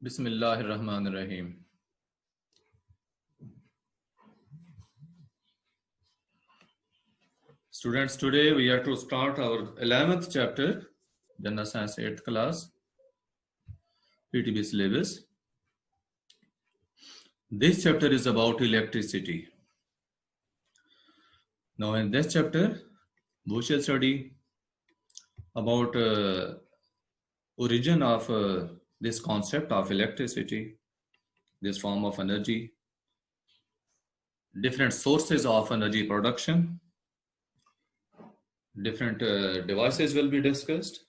Bismillahirrahmanirrahim. Students, today we are to start our 11th chapter, General Science 8th class, PTB syllabus. This chapter is about electricity. Now in this chapter, we shall study about origin of this concept of electricity, this form of energy, different sources of energy production, different devices will be discussed,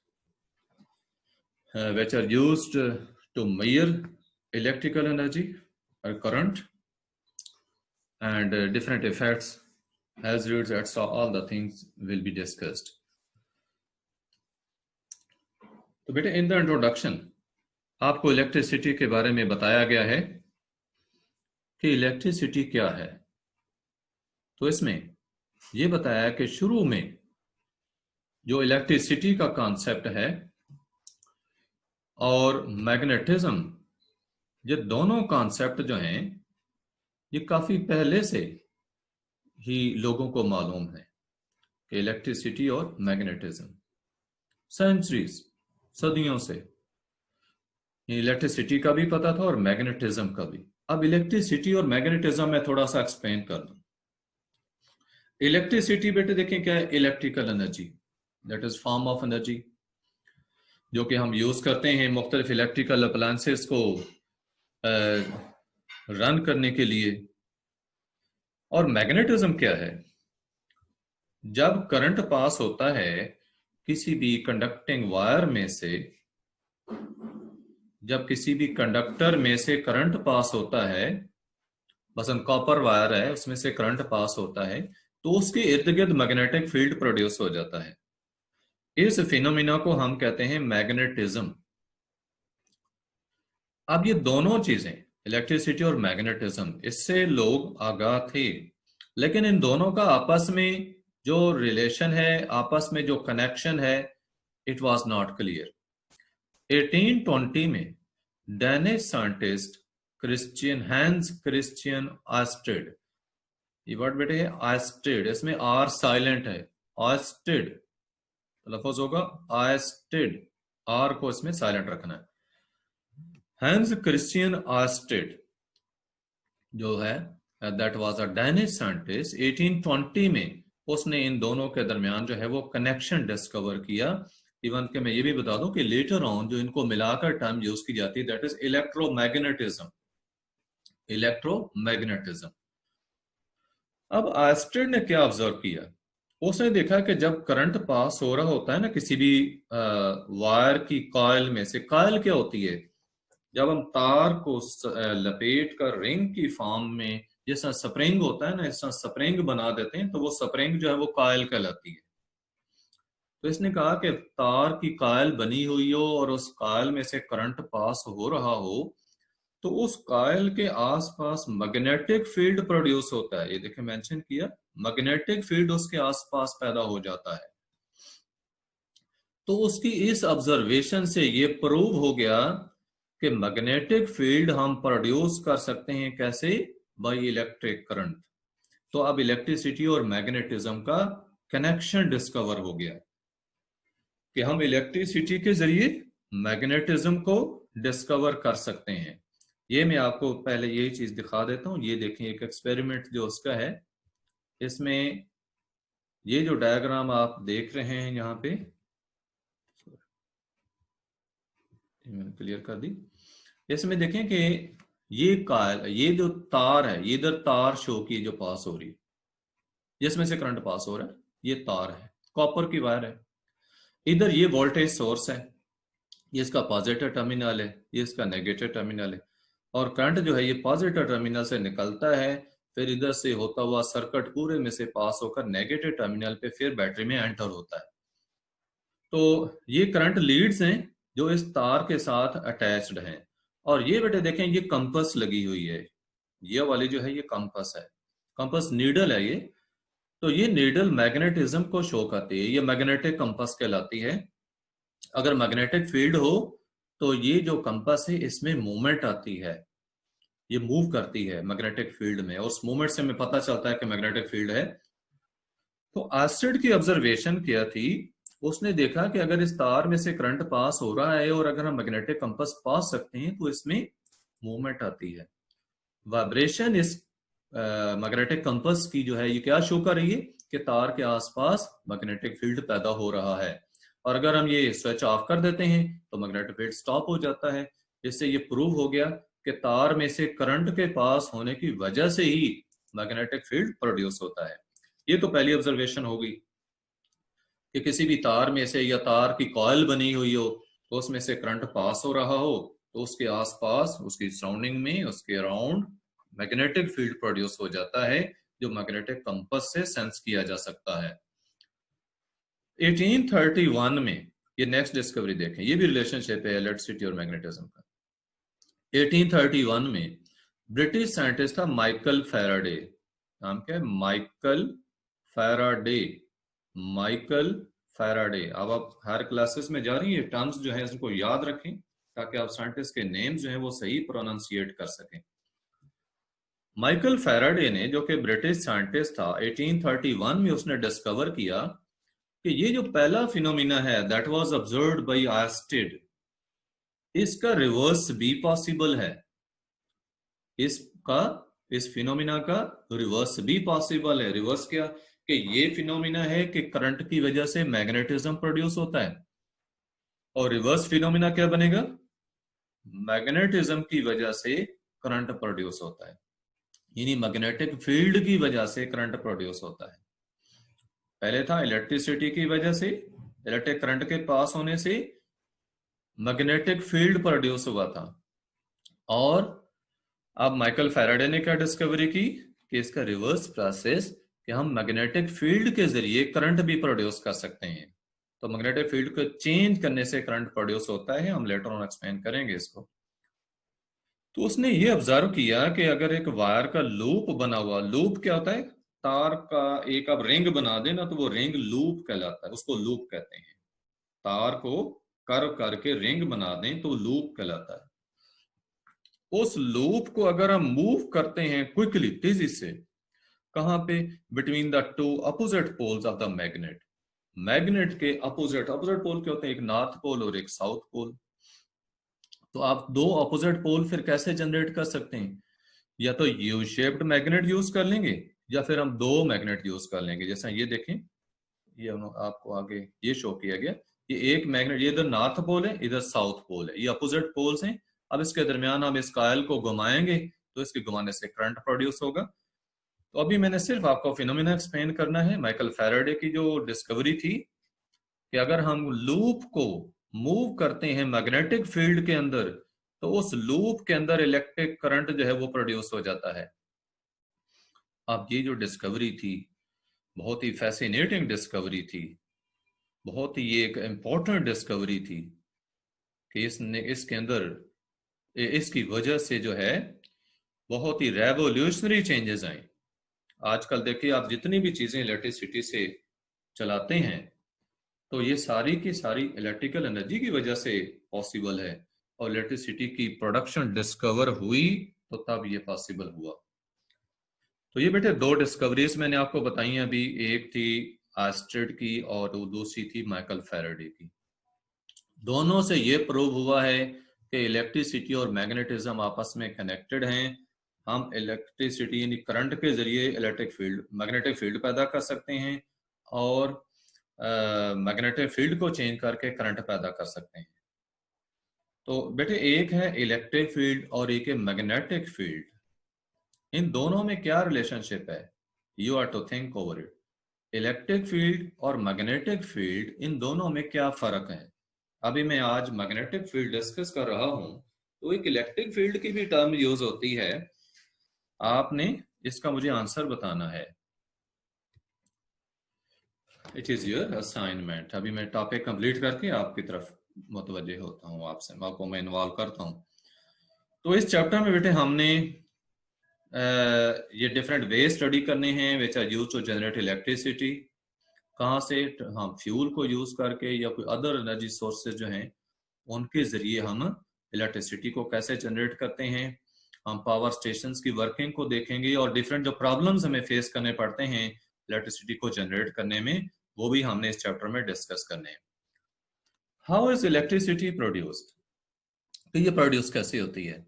which are used to measure electrical energy or current, and different effects, hazards, etc. All the things will be discussed. तो बेटे in the introduction आपको electricity के बारे में बताया गया है कि इलेक्ट्रिसिटी क्या है। तो इसमें यह बताया कि शुरू में जो इलेक्ट्रिसिटी का कॉन्सेप्ट है और मैग्नेटिज्म, ये दोनों कॉन्सेप्ट जो हैं ये काफी पहले से ही लोगों को मालूम है कि इलेक्ट्रिसिटी और मैग्नेटिज्म सेंचुरीज, सदियों से इलेक्ट्रिसिटी का भी पता था और मैग्नेटिज्म का भी। अब इलेक्ट्रिसिटी और मैग्नेटिज्म में थोड़ा सा एक्सप्लेन कर दूं। इलेक्ट्रिसिटी बेटे देखें क्या है, electrical energy, that is form of energy जो कि हम यूज करते हैं मुख्तलिफ इलेक्ट्रिकल अप्लायंसेस को रन करने के लिए। और मैग्नेटिज्म क्या है, जब करंट पास होता है किसी भी कंडक्टिंग वायर में से, जब किसी भी कंडक्टर में से करंट पास होता है, मसलन कॉपर वायर है उसमें से करंट पास होता है, तो उसके इर्द गिर्द मैग्नेटिक फील्ड प्रोड्यूस हो जाता है। इस फिनोमिना को हम कहते हैं मैग्नेटिज्म। अब ये दोनों चीजें, इलेक्ट्रिसिटी और मैग्नेटिज्म, इससे लोग आगाह थे, लेकिन इन दोनों का आपस में जो रिलेशन है, आपस में जो कनेक्शन है, इट वाज नॉट क्लियर। 1820 में डेनिश साइंटिस्ट हैंस क्रिश्चियन ऑयस्टेड, ये वर्ड बेटे है ऑयस्टेड, इसमें आर साइलेंट है, ऑयस्टेड लफ्ज होगा ऑयस्टेड, आर को इसमें साइलेंट रखना है। हैंस क्रिश्चियन ऑयस्टेड जो है, that was a Danish scientist, 1820 में उसने इन दोनों के दरमियान जो है वो कनेक्शन डिस्कवर किया। इवन के मैं ये भी बता दूं कि लेटर ऑन जो इनको मिलाकर टर्म यूज की जाती है, दैट इज इलेक्ट्रोमैग्नेटिज्म। इलेक्ट्रोमैग्नेटिज्म। अब ऑयस्टेड ने क्या ऑब्जर्व किया, उसने देखा कि जब करंट पास हो रहा होता है ना किसी भी वायर की कॉइल में से, कॉइल क्या होती है, जब हम तार को लपेट कर रिंग की फॉर्म में, जैसा स्प्रिंग होता है ना, इस तरह स्प्रिंग बना देते हैं, तो वो स्प्रिंग जो है वो कॉइल कहलाती है। तो इसने कहा कि तार की कॉइल बनी हुई हो और उस कॉइल में से करंट पास हो रहा हो, तो उस कॉइल के आसपास मैग्नेटिक फील्ड प्रोड्यूस होता है। ये देखिए मेंशन किया, मैग्नेटिक फील्ड उसके आसपास पैदा हो जाता है। तो उसकी इस ऑब्जर्वेशन से ये प्रूव हो गया कि मैग्नेटिक फील्ड हम प्रोड्यूस कर सकते हैं, कैसे, बाय इलेक्ट्रिक करंट। तो अब इलेक्ट्रिसिटी और मैग्नेटिज्म का कनेक्शन डिस्कवर हो गया कि हम इलेक्ट्रिसिटी के जरिए मैग्नेटिज्म को डिस्कवर कर सकते हैं। ये मैं आपको पहले यही चीज दिखा देता हूं। ये देखें एक एक्सपेरिमेंट जो उसका है, इसमें ये जो डायग्राम आप देख रहे हैं यहाँ पे, मैंने क्लियर कर दी। इसमें देखें कि ये कॉइल, ये जो तार है, ये इधर तार शो की जो पास हो रही है, जिसमें से करंट पास हो रहा है, ये तार है, कॉपर की वायर है। इधर ये वोल्टेज सोर्स है, ये इसका पॉजिटिव टर्मिनल है, ये इसका नेगेटिव टर्मिनल है, और करंट जो है ये पॉजिटिव टर्मिनल से निकलता है, फिर इधर से होता हुआ सर्किट पूरे में से पास होकर नेगेटिव टर्मिनल पे फिर बैटरी में एंटर होता है। तो ये करंट लीड्स हैं जो इस तार के साथ अटैच्ड हैं। और ये बेटे देखें, ये कंपस लगी हुई है, ये वाली जो है ये कंपस है, कंपस नीडल है ये। तो ये नीडल मैग्नेटिज्म को शो करती है, ये मैग्नेटिक कंपस कहलाती है। अगर मैग्नेटिक फील्ड हो तो ये जो कंपास है इसमें मूवमेंट आती है, ये मूव करती है मैग्नेटिक फील्ड में, और उस मूवमेंट से हमें पता चलता है कि मैग्नेटिक फील्ड है। तो आस्टेड की ऑब्जर्वेशन क्या थी, उसने देखा कि अगर इस तार में से करंट पास हो रहा है और अगर हम मैग्नेटिक कंपास पास सकते हैं तो इसमें मूवमेंट आती है। वाइब्रेशन इस मैग्नेटिक कंपास की जो है ये क्या शो कर रही है कि तार के आसपास मैग्नेटिक फील्ड पैदा हो रहा है, और अगर हम ये स्विच ऑफ कर देते हैं तो मैग्नेटिक फील्ड स्टॉप हो जाता है। इससे ये प्रूव हो गया कि तार में से करंट के पास होने की वजह से ही मैग्नेटिक फील्ड प्रोड्यूस होता है। ये तो पहली ऑब्जर्वेशन होगी कि किसी भी तार में से या तार की कॉइल बनी हुई हो तो उसमें से करंट पास हो रहा हो तो उसके आसपास, उसकी सराउंडिंग में, उसके अराउंड मैग्नेटिक फील्ड प्रोड्यूस हो जाता है जो मैग्नेटिक कंपास से सेंस किया जा सकता है। 1831 में ये नेक्स्ट डिस्कवरी देखें, ये भी रिलेशनशिप है इलेक्ट्रिसिटी और मैग्नेटिज्म का। 1831 में ब्रिटिश साइंटिस्ट था माइकल फैराडे, नाम क्या है, माइकल फैराडे। Michael Faraday. अब आप हायर क्लासेस में जा रही है, टर्म्स जो है इसको याद रखें ताकि आप साइंटिस्ट के नेम जो है वो सही प्रोनाउंसिएट कर सकें। माइकल फैराडे ने, जो कि ब्रिटिश साइंटिस्ट था, 1831 में उसने डिस्कवर किया कि ये जो पहला फिनोमिना है दैट वाज ऑब्जर्व्ड बाय आस्टेड, इसका रिवर्स भी पॉसिबल है। इस फिनोमिना का रिवर्स भी पॉसिबल है। रिवर्स क्या, कि ये फिनोमिना है कि करंट की वजह से मैग्नेटिज्म प्रोड्यूस होता है, और रिवर्स फिनोमिना क्या बनेगा, मैग्नेटिज्म की वजह से करंट प्रोड्यूस होता है, यानी मैग्नेटिक फील्ड की वजह से करंट प्रोड्यूस होता है। पहले था इलेक्ट्रिसिटी की वजह से, इलेक्ट्रिक करंट के पास होने से मैग्नेटिक फील्ड प्रोड्यूस हुआ था, और अब माइकल फैराडे ने क्या डिस्कवरी की कि इसका रिवर्स प्रोसेस, कि हम मैग्नेटिक फील्ड के जरिए करंट भी प्रोड्यूस कर सकते हैं। तो मैग्नेटिक फील्ड को चेंज करने से करंट प्रोड्यूस होता है, हम लेटर ऑन एक्सप्लेन करेंगे इसको। तो उसने ये ऑब्जर्व किया कि अगर एक वायर का लूप बना हुआ, लूप क्या होता है, तार का एक आप रिंग बना देना तो वो रिंग लूप कहलाता है, उसको लूप कहते हैं। तार को कर्व करके रिंग बना दें तो लूप कहलाता है। उस लूप को अगर हम मूव करते हैं क्विकली, तेजी से, कहां पे, between the two opposite poles of the magnet, magnet के अपोजिट, अपोजिट पोल क्या होते हैं, एक नॉर्थ पोल और एक साउथ पोल। तो आप दो अपोजिट पोल फिर कैसे जनरेट कर सकते हैं, या तो यू शेप्ड मैग्नेट यूज कर लेंगे या फिर हम दो मैग्नेट यूज कर लेंगे। जैसा ये देखें, ये आपको आगे ये शो किया गया, ये एक मैग्नेट, ये इधर नॉर्थ पोल है, इधर साउथ पोल है, ये अपोजिट पोल्स हैं। अब इसके दरमियान हम इस कॉइल को घुमाएंगे तो इसके घुमाने से करंट प्रोड्यूस होगा। तो अभी मैंने सिर्फ आपको फिनोमिना एक्सप्लेन करना है। माइकल फैराडे की जो डिस्कवरी थी कि अगर हम लूप को मूव करते हैं मैग्नेटिक फील्ड के अंदर तो उस लूप के अंदर इलेक्ट्रिक करंट जो है वो प्रोड्यूस हो जाता है। अब ये जो डिस्कवरी थी बहुत ही फैसिनेटिंग डिस्कवरी थी, बहुत ही एक इम्पोर्टेंट डिस्कवरी थी कि इसने इसके अंदर इसकी वजह से जो है बहुत ही रेवोल्यूशनरी चेंजेस आए। आजकल देखिए आप जितनी भी चीजें इलेक्ट्रिसिटी से चलाते हैं तो ये सारी की सारी इलेक्ट्रिकल एनर्जी की वजह से पॉसिबल है, और इलेक्ट्रिसिटी की प्रोडक्शन डिस्कवर हुई तो तब ये पॉसिबल हुआ। तो ये बेटे दो डिस्कवरीज मैंने आपको बताई हैं अभी, एक थी आस्ट्रेड की और दूसरी थी माइकल फैराडे की। दोनों से ये प्रूव हुआ है कि इलेक्ट्रिसिटी और मैग्नेटिज्म आपस में कनेक्टेड हैं। हम इलेक्ट्रिसिटी यानी करंट के जरिए इलेक्ट्रिक फील्ड, मैग्नेटिक फील्ड पैदा कर सकते हैं, और मैग्नेटिक फील्ड को चेंज करके करंट पैदा कर सकते हैं। तो बेटे एक है इलेक्ट्रिक फील्ड और एक है मैग्नेटिक फील्ड, इन दोनों में क्या रिलेशनशिप है, you are to think over it. Electric field और मैग्नेटिक फील्ड, इन दोनों में क्या फर्क है। अभी मैं आज मैग्नेटिक फील्ड डिस्कस कर रहा हूं तो एक इलेक्ट्रिक फील्ड की भी टर्म यूज होती है, आपने इसका मुझे आंसर बताना है। It is your assignment. अभी मैं टॉपिक कंप्लीट करके आपकी तरफ मुतवज्जे होता हूँ, आपसे आपको मैं इन्वॉल्व करता हूँ। तो इस चैप्टर में बेटे हमने ये डिफरेंट वे स्टडी करने हैं which are use to generate electricity. कहाँ से हम फ्यूल को यूज करके या कोई अदर एनर्जी सोर्सेज जो हैं उनके जरिए हम इलेक्ट्रिसिटी को कैसे जनरेट करते हैं। हम पावर स्टेशंस की वर्किंग को देखेंगे और डिफरेंट जो प्रॉब्लम्स हमें फेस करने पड़ते हैं इलेक्ट्रिसिटी को जनरेट करने में, वो भी हमने इस चैप्टर में डिस्कस करने हैं। हाउ इज इलेक्ट्रिसिटी प्रोड्यूस्ड, तो ये प्रोड्यूस कैसे होती है।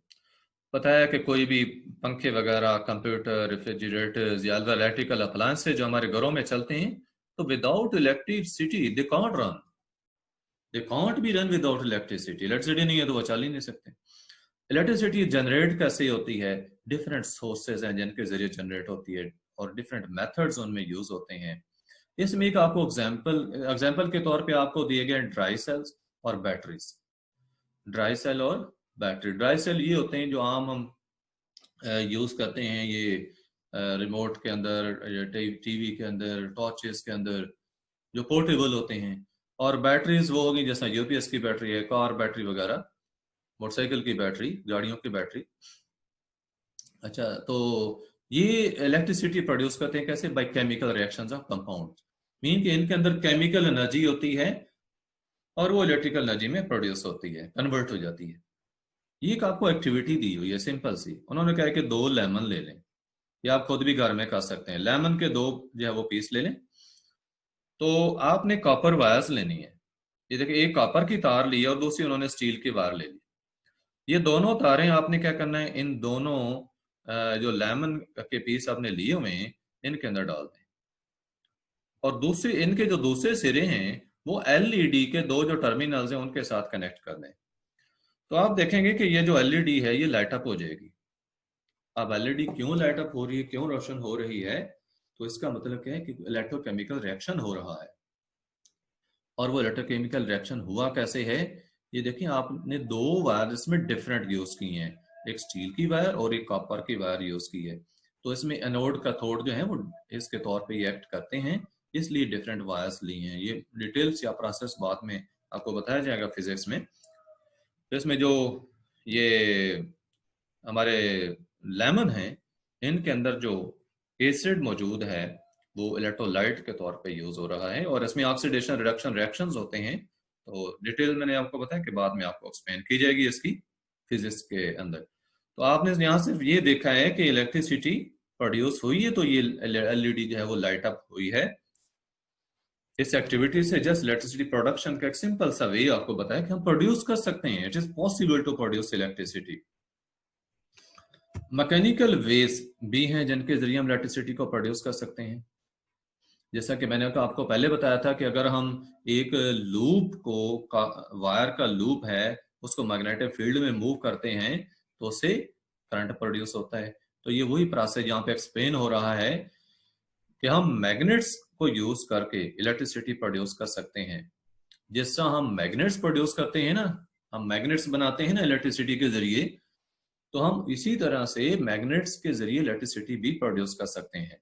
पता है कि कोई भी पंखे वगैरह, कंप्यूटर, रेफ्रिजरेटर्स या अदर इलेक्ट्रिकल अप्लायंसेज जो हमारे घरों में चलते हैं, तो without electricity they can't run, they can't be run without electricity. Electricity नहीं है तो वो चल ही नहीं सकते। इलेक्ट्रिसिटी जनरेट कैसे होती है, डिफरेंट सोर्सेज हैं जिनके जरिए जनरेट होती है और डिफरेंट मेथड्स उनमें यूज होते हैं। इसमें एक आपको एग्जाम्पल के तौर पे आपको दिए गए ड्राई सेल्स और बैटरीज। ड्राई सेल और बैटरी, ड्राई सेल ये होते हैं जो आम हम यूज करते हैं, ये रिमोट के अंदर, टीवी के अंदर, टॉर्चेस के अंदर जो पोर्टेबल होते हैं। और बैटरीज वो होगी जैसा यूपीएस की बैटरी है, कार बैटरी वगैरह, मोटरसाइकिल की बैटरी, गाड़ियों की बैटरी। अच्छा, तो ये इलेक्ट्रिसिटी प्रोड्यूस करते हैं कैसे, by chemical reactions of compound, mean कि इनके अंदर केमिकल एनर्जी होती है और वो इलेक्ट्रिकल एनर्जी में प्रोड्यूस होती है, कन्वर्ट हो जाती है। ये एक आपको एक्टिविटी दी हुई है सिंपल सी। उन्होंने कहा कि 2 लेमन ले लें, या आप खुद भी घर में कर सकते हैं। लेमन के 2 जो है वो पीस ले लें। तो आपने कॉपर वायर्स लेनी है। ये देखिए, एक कॉपर की तार ली और दूसरी उन्होंने स्टील की वायर ले ली। ये दोनों तारें आपने क्या करना है, इन दोनों जो लेमन के पीस आपने लिए हुए हैं इनके अंदर डाल दें। और दूसरे, इनके जो दूसरे सिरे हैं वो एलईडी के 2 जो टर्मिनल्स हैं उनके साथ कनेक्ट कर दें। तो आप देखेंगे कि ये जो एलईडी है ये लाइट अप हो जाएगी। अब एलईडी क्यों लाइट अप हो रही है, क्यों रोशन हो रही है, तो इसका मतलब क्या है कि इलेक्ट्रोकेमिकल रिएक्शन हो रहा है। और वो इलेक्ट्रोकेमिकल रिएक्शन हुआ कैसे है, ये देखिए, आपने 2 वायर इसमें डिफरेंट यूज की हैं, एक स्टील की वायर और एक कॉपर की वायर यूज की है। तो इसमें एनोड का थोड़ जो है वो इसके तौर पे ये एक्ट करते हैं, इसलिए डिफरेंट वायर्स ली हैं। ये डिटेल्स या प्रोसेस बाद में आपको बताया जाएगा फिजिक्स में। तो इसमें जो ये हमारे लेमन हैं इनके अंदर जो एसिड मौजूद है वो इलेक्ट्रोलाइट के तौर पे यूज हो रहा है और इसमें ऑक्सीडेशन रिडक्शन रिएक्शंस होते हैं। तो डिटेल मैंने आपको बताया कि बाद में आपको एक्सप्लेन की जाएगी इसकी फिजिक्स के अंदर। तो आपने यहाँ सिर्फ ये देखा है कि इलेक्ट्रिसिटी प्रोड्यूस हुई है, तो ये एलईडी जो है वो लाइट अप हुई है। इस एक्टिविटी से जस्ट इलेक्ट्रिसिटी प्रोडक्शन का एक सिंपल सा वे आपको बताया कि हम प्रोड्यूस कर सकते हैं। It is possible to produce electricity. Mechanical ways भी हैं जिनके जरिए हम इलेक्ट्रिसिटी को प्रोड्यूस कर सकते हैं। जैसा कि मैंने आपको पहले बताया था कि अगर हम एक लूप को वायर का लूप है उसको मैग्नेटिक फील्ड में मूव करते हैं तो उससे करंट प्रोड्यूस होता है। तो ये वही प्रोसेस यहाँ पे एक्सप्लेन हो रहा है कि हम मैग्नेट्स को यूज करके इलेक्ट्रिसिटी प्रोड्यूस कर सकते हैं। जिस तरह हम मैग्नेट्स प्रोड्यूस करते हैं ना, हम मैग्नेट्स बनाते हैं ना इलेक्ट्रिसिटी के जरिए, तो हम इसी तरह से मैग्नेट्स के जरिए इलेक्ट्रिसिटी भी प्रोड्यूस कर सकते हैं।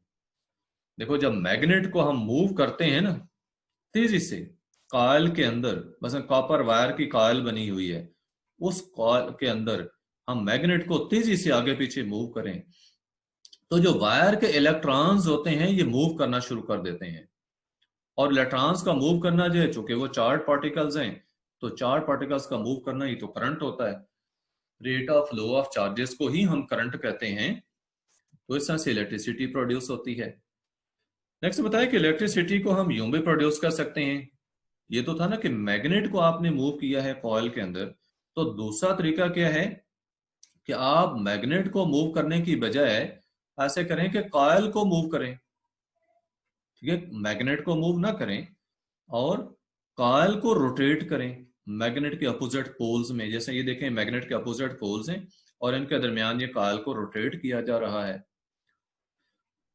देखो, जब मैग्नेट को हम मूव करते हैं ना तेजी से कॉइल के अंदर, बस कॉपर वायर की कॉइल बनी हुई है, उस कॉइल के अंदर हम मैग्नेट को तेजी से आगे पीछे मूव करें तो जो वायर के इलेक्ट्रॉन्स होते हैं ये मूव करना शुरू कर देते हैं। और इलेक्ट्रॉन्स का मूव करना जो है, चूंकि वो चार्ज पार्टिकल्स हैं, तो चार्ज पार्टिकल्स का मूव करना ही तो करंट होता है। Rate of flow of charges को ही हम करंट कहते हैं। तो इस तरह से इलेक्ट्रिसिटी प्रोड्यूस होती है। नेक्स्ट बताया कि इलेक्ट्रिसिटी को हम यूं भी प्रोड्यूस कर सकते हैं। ये तो था ना कि मैग्नेट को आपने मूव किया है कॉइल के अंदर, तो दूसरा तरीका क्या है कि आप मैग्नेट को मूव करने की बजाय ऐसे करें कि कॉइल को मूव करें। ठीक है, मैग्नेट को मूव ना करें और कॉइल को रोटेट करें मैग्नेट के अपोजिट पोल्स में। जैसे ये देखें, मैग्नेट के अपोजिट पोल्स हैं और इनके दरमियान ये कॉइल को रोटेट किया जा रहा है।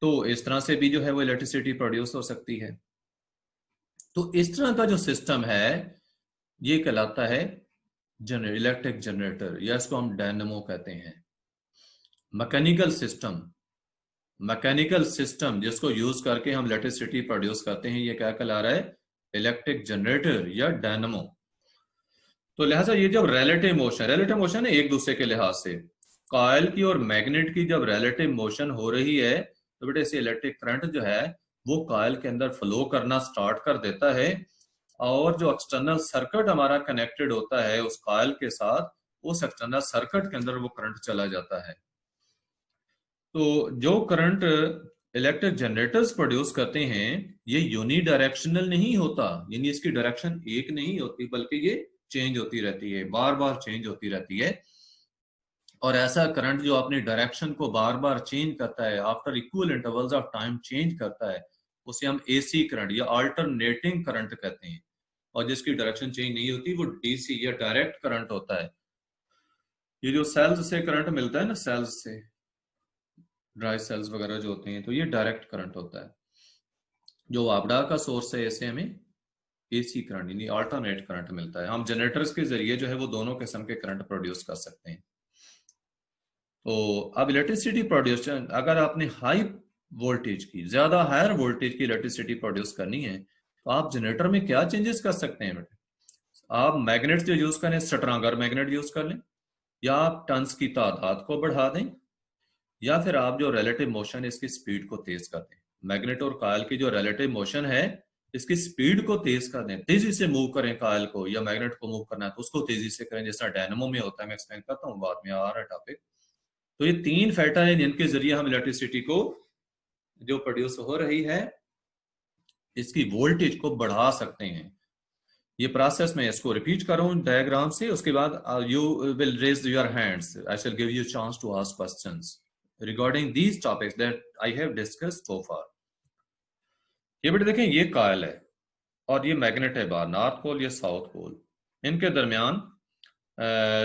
तो इस तरह से भी जो है वो इलेक्ट्रिसिटी प्रोड्यूस हो सकती है। तो इस तरह का जो सिस्टम है ये कहलाता है इलेक्ट्रिक जनरेटर, या इसको हम डायनेमो कहते हैं। मैकेनिकल सिस्टम जिसको यूज करके हम इलेक्ट्रिसिटी प्रोड्यूस करते हैं, ये क्या कहला रहा है, इलेक्ट्रिक जनरेटर या डायनेमो। तो लिहाजा ये जब रिलेटिव मोशन है एक दूसरे के लिहाज से, कॉइल की और मैग्नेट की जब रिलेटिव मोशन हो रही है तो बेटे इसे इलेक्ट्रिक करंट जो है वो कॉइल के अंदर फ्लो करना स्टार्ट कर देता है और जो एक्सटर्नल सर्किट हमारा कनेक्टेड होता है उस कॉइल के साथ, उस एक्सटर्नल सर्किट के अंदर वो करंट चला जाता है। तो जो करंट इलेक्ट्रिक जनरेटर्स प्रोड्यूस करते हैं ये यूनी डायरेक्शनल नहीं होता, यानी इसकी डायरेक्शन एक नहीं होती, बल्कि ये चेंज होती रहती है, बार बार चेंज होती रहती है। और ऐसा करंट जो अपनी डायरेक्शन को बार बार चेंज करता है, after equal intervals of time change करता है, उसे हम एसी करंट या अल्टरनेटिंग करंट कहते हैं। और जिसकी डायरेक्शन चेंज नहीं होती वो डीसी या डायरेक्ट करंट होता है। ये जो सेल्स से करंट मिलता है ना, सेल्स से, ड्राई सेल्स वगैरह जो होते हैं, तो ये डायरेक्ट करंट होता है। जो वापडा का सोर्स है ऐसे हमें एसी करंट यानी अल्टरनेट करंट मिलता है। हम जनरेटर्स के जरिए जो है वो दोनों किस्म के करंट प्रोड्यूस कर सकते हैं। तो अब इलेक्ट्रिसिटी प्रोड्यूशन, अगर आपने हाई वोल्टेज की, ज्यादा हायर वोल्टेज की इलेक्ट्रिसिटी प्रोड्यूस करनी है तो आप जनरेटर में क्या चेंजेस कर सकते हैं बेटे? आप मैग्नेट जो यूज करें, स्ट्रॉन्गर मैग्नेट यूज कर लें, या आप टर्न्स की तादाद को बढ़ा दें, या फिर आप जो रिलेटिव मोशन है इसकी स्पीड को तेज कर दें। मैग्नेट और कॉइल की जो रिलेटिव मोशन है इसकी स्पीड को तेज कर दें, तेजी से मूव करें कॉइल को, या मैग्नेट को मूव करना है तो उसको तेजी से करें, जैसा डायनामो में होता है। मैं एक्सप्लेन करता हूँ, बाद में आ रहा है टॉपिक। तो ये तीन फैक्टर हैं जिनके जरिए हम इलेक्ट्रिसिटी को जो प्रोड्यूस हो रही है इसकी वोल्टेज को बढ़ा सकते हैं। ये प्रोसेस मैं इसको रिपीट कर रहा हूं डायग्राम से, उसके बाद you will raise your hands, I shall give you chance to ask questions regarding these topics that I have discussed so far. ये बेटे देखें, ये कॉइल है और ये मैग्नेट है बाहर, नॉर्थ पोल या साउथ पोल, इनके दरमियान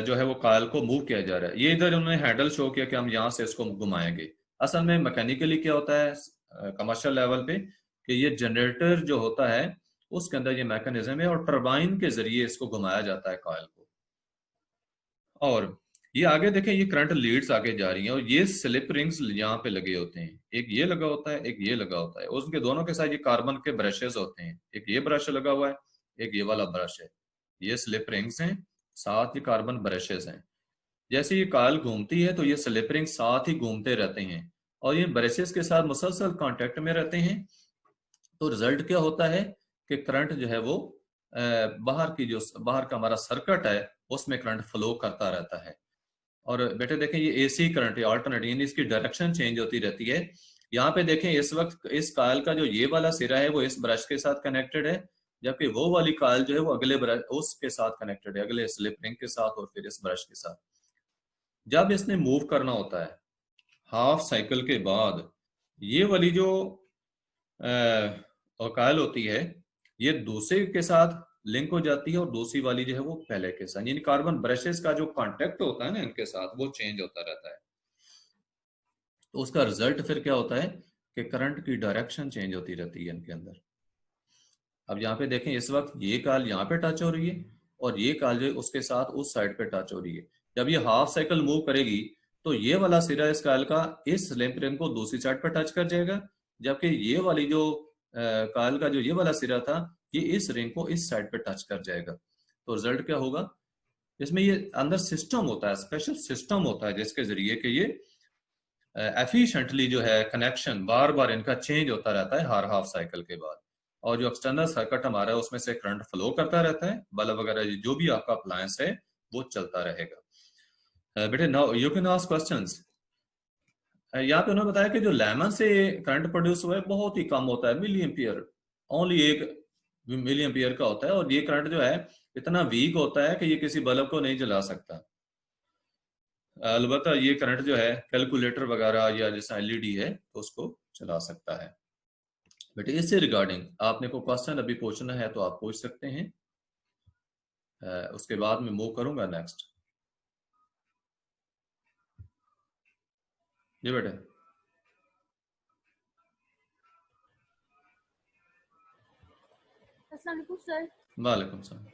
जो है वो कॉइल को मूव किया जा रहा है। ये इधर उन्होंने हैंडल शो किया कि हम यहाँ से इसको घुमाएंगे। असल में मैकेनिकली क्या होता है कमर्शियल लेवल पे, कि ये जनरेटर जो होता है उसके अंदर ये मैकेनिज्म है और टरबाइन के जरिए इसको घुमाया जाता है कॉइल को। और ये आगे देखें, ये करंट लीड्स आगे जा रही हैं और ये स्लिप रिंग्स यहाँ पे लगे होते हैं, एक ये लगा होता है, एक ये लगा होता है, उसके दोनों के साथ ये कार्बन के ब्रशेस होते हैं, एक ये ब्रश लगा हुआ है, एक ये वाला ब्रश है। ये स्लिप रिंग्स हैं, साथ ही कार्बन ब्रशेस हैं। जैसे ये कॉइल घूमती है तो ये स्लिप रिंग साथ ही घूमते रहते हैं और ये ब्रशेस के साथ मुसलसल कांटेक्ट में रहते हैं। तो रिजल्ट क्या होता है कि करंट जो है वो बाहर का हमारा सर्किट है उसमें करंट फ्लो करता रहता है। और बेटे देखें, ये एसी करंट है, अल्टरनेट, यानी इसकी डायरेक्शन चेंज होती रहती है। यहाँ पे देखें, इस वक्त इस कॉइल का जो ये वाला सिरा है वो इस ब्रश के साथ कनेक्टेड है, जबकि वो वाली कॉइल जो है वो अगले ब्रश उसके साथ कनेक्टेड है, अगले स्लिप रिंग के साथ और फिर इस ब्रश के साथ। जब इसने मूव करना होता है हाफ साइकिल के बाद, ये वाली जो कॉइल होती है ये दूसरे के साथ लिंक हो जाती है और दूसरी वाली जो है वो पहले के साथ, यानी कार्बन ब्रशेस का जो कांटेक्ट होता है ना इनके साथ वो चेंज होता रहता है। तो उसका रिजल्ट फिर क्या होता है कि करंट की डायरेक्शन चेंज होती रहती है इनके अंदर। अब यहाँ पे देखें, इस वक्त ये कॉइल यहाँ पे टच हो रही है और ये कॉइल जो है उसके साथ उस साइड पे टच हो रही है। जब ये हाफ साइकिल मूव करेगी तो ये वाला सिरा इस कॉइल का इस लैंप रिंग को दूसरी साइड पर टच कर जाएगा, जबकि ये वाली जो कॉइल का जो ये वाला सिरा था ये इस रिंग को इस साइड पे टच कर जाएगा। तो रिजल्ट क्या होगा, इसमें ये अंदर सिस्टम होता है, स्पेशल सिस्टम होता है जिसके जरिए कि ये एफिशिएंटली जो है कनेक्शन बार बार इनका चेंज होता रहता है हर हाफ साइकिल के बाद। और जो एक्सटर्नल सर्किट हमारा है उसमें से करंट फ्लो करता रहता है, बल्ब वगैरह जो भी आपका अप्लायंस है वो चलता रहेगा। बेटे now you can ask questions. यहाँ पे उन्होंने बताया कि जो लेमन से करंट प्रोड्यूस हुआ है बहुत ही कम होता है, milliampere, only 1 milliampere का होता है। और ये करंट जो है इतना वीक होता है कि ये किसी बल्ब को नहीं जला सकता। अलबत्ता ये करंट जो है कैलकुलेटर वगैरह या जैसा एलईडी है तो उसको चला सकता है। बट इससे रिगार्डिंग आपने को क्वेश्चन अभी पूछना है तो आप पूछ सकते हैं, उसके बाद मैं मूव करूंगा नेक्स्ट। जी बेटे। अस्सलाम वालेकुम सर। वालेकुम सलाम।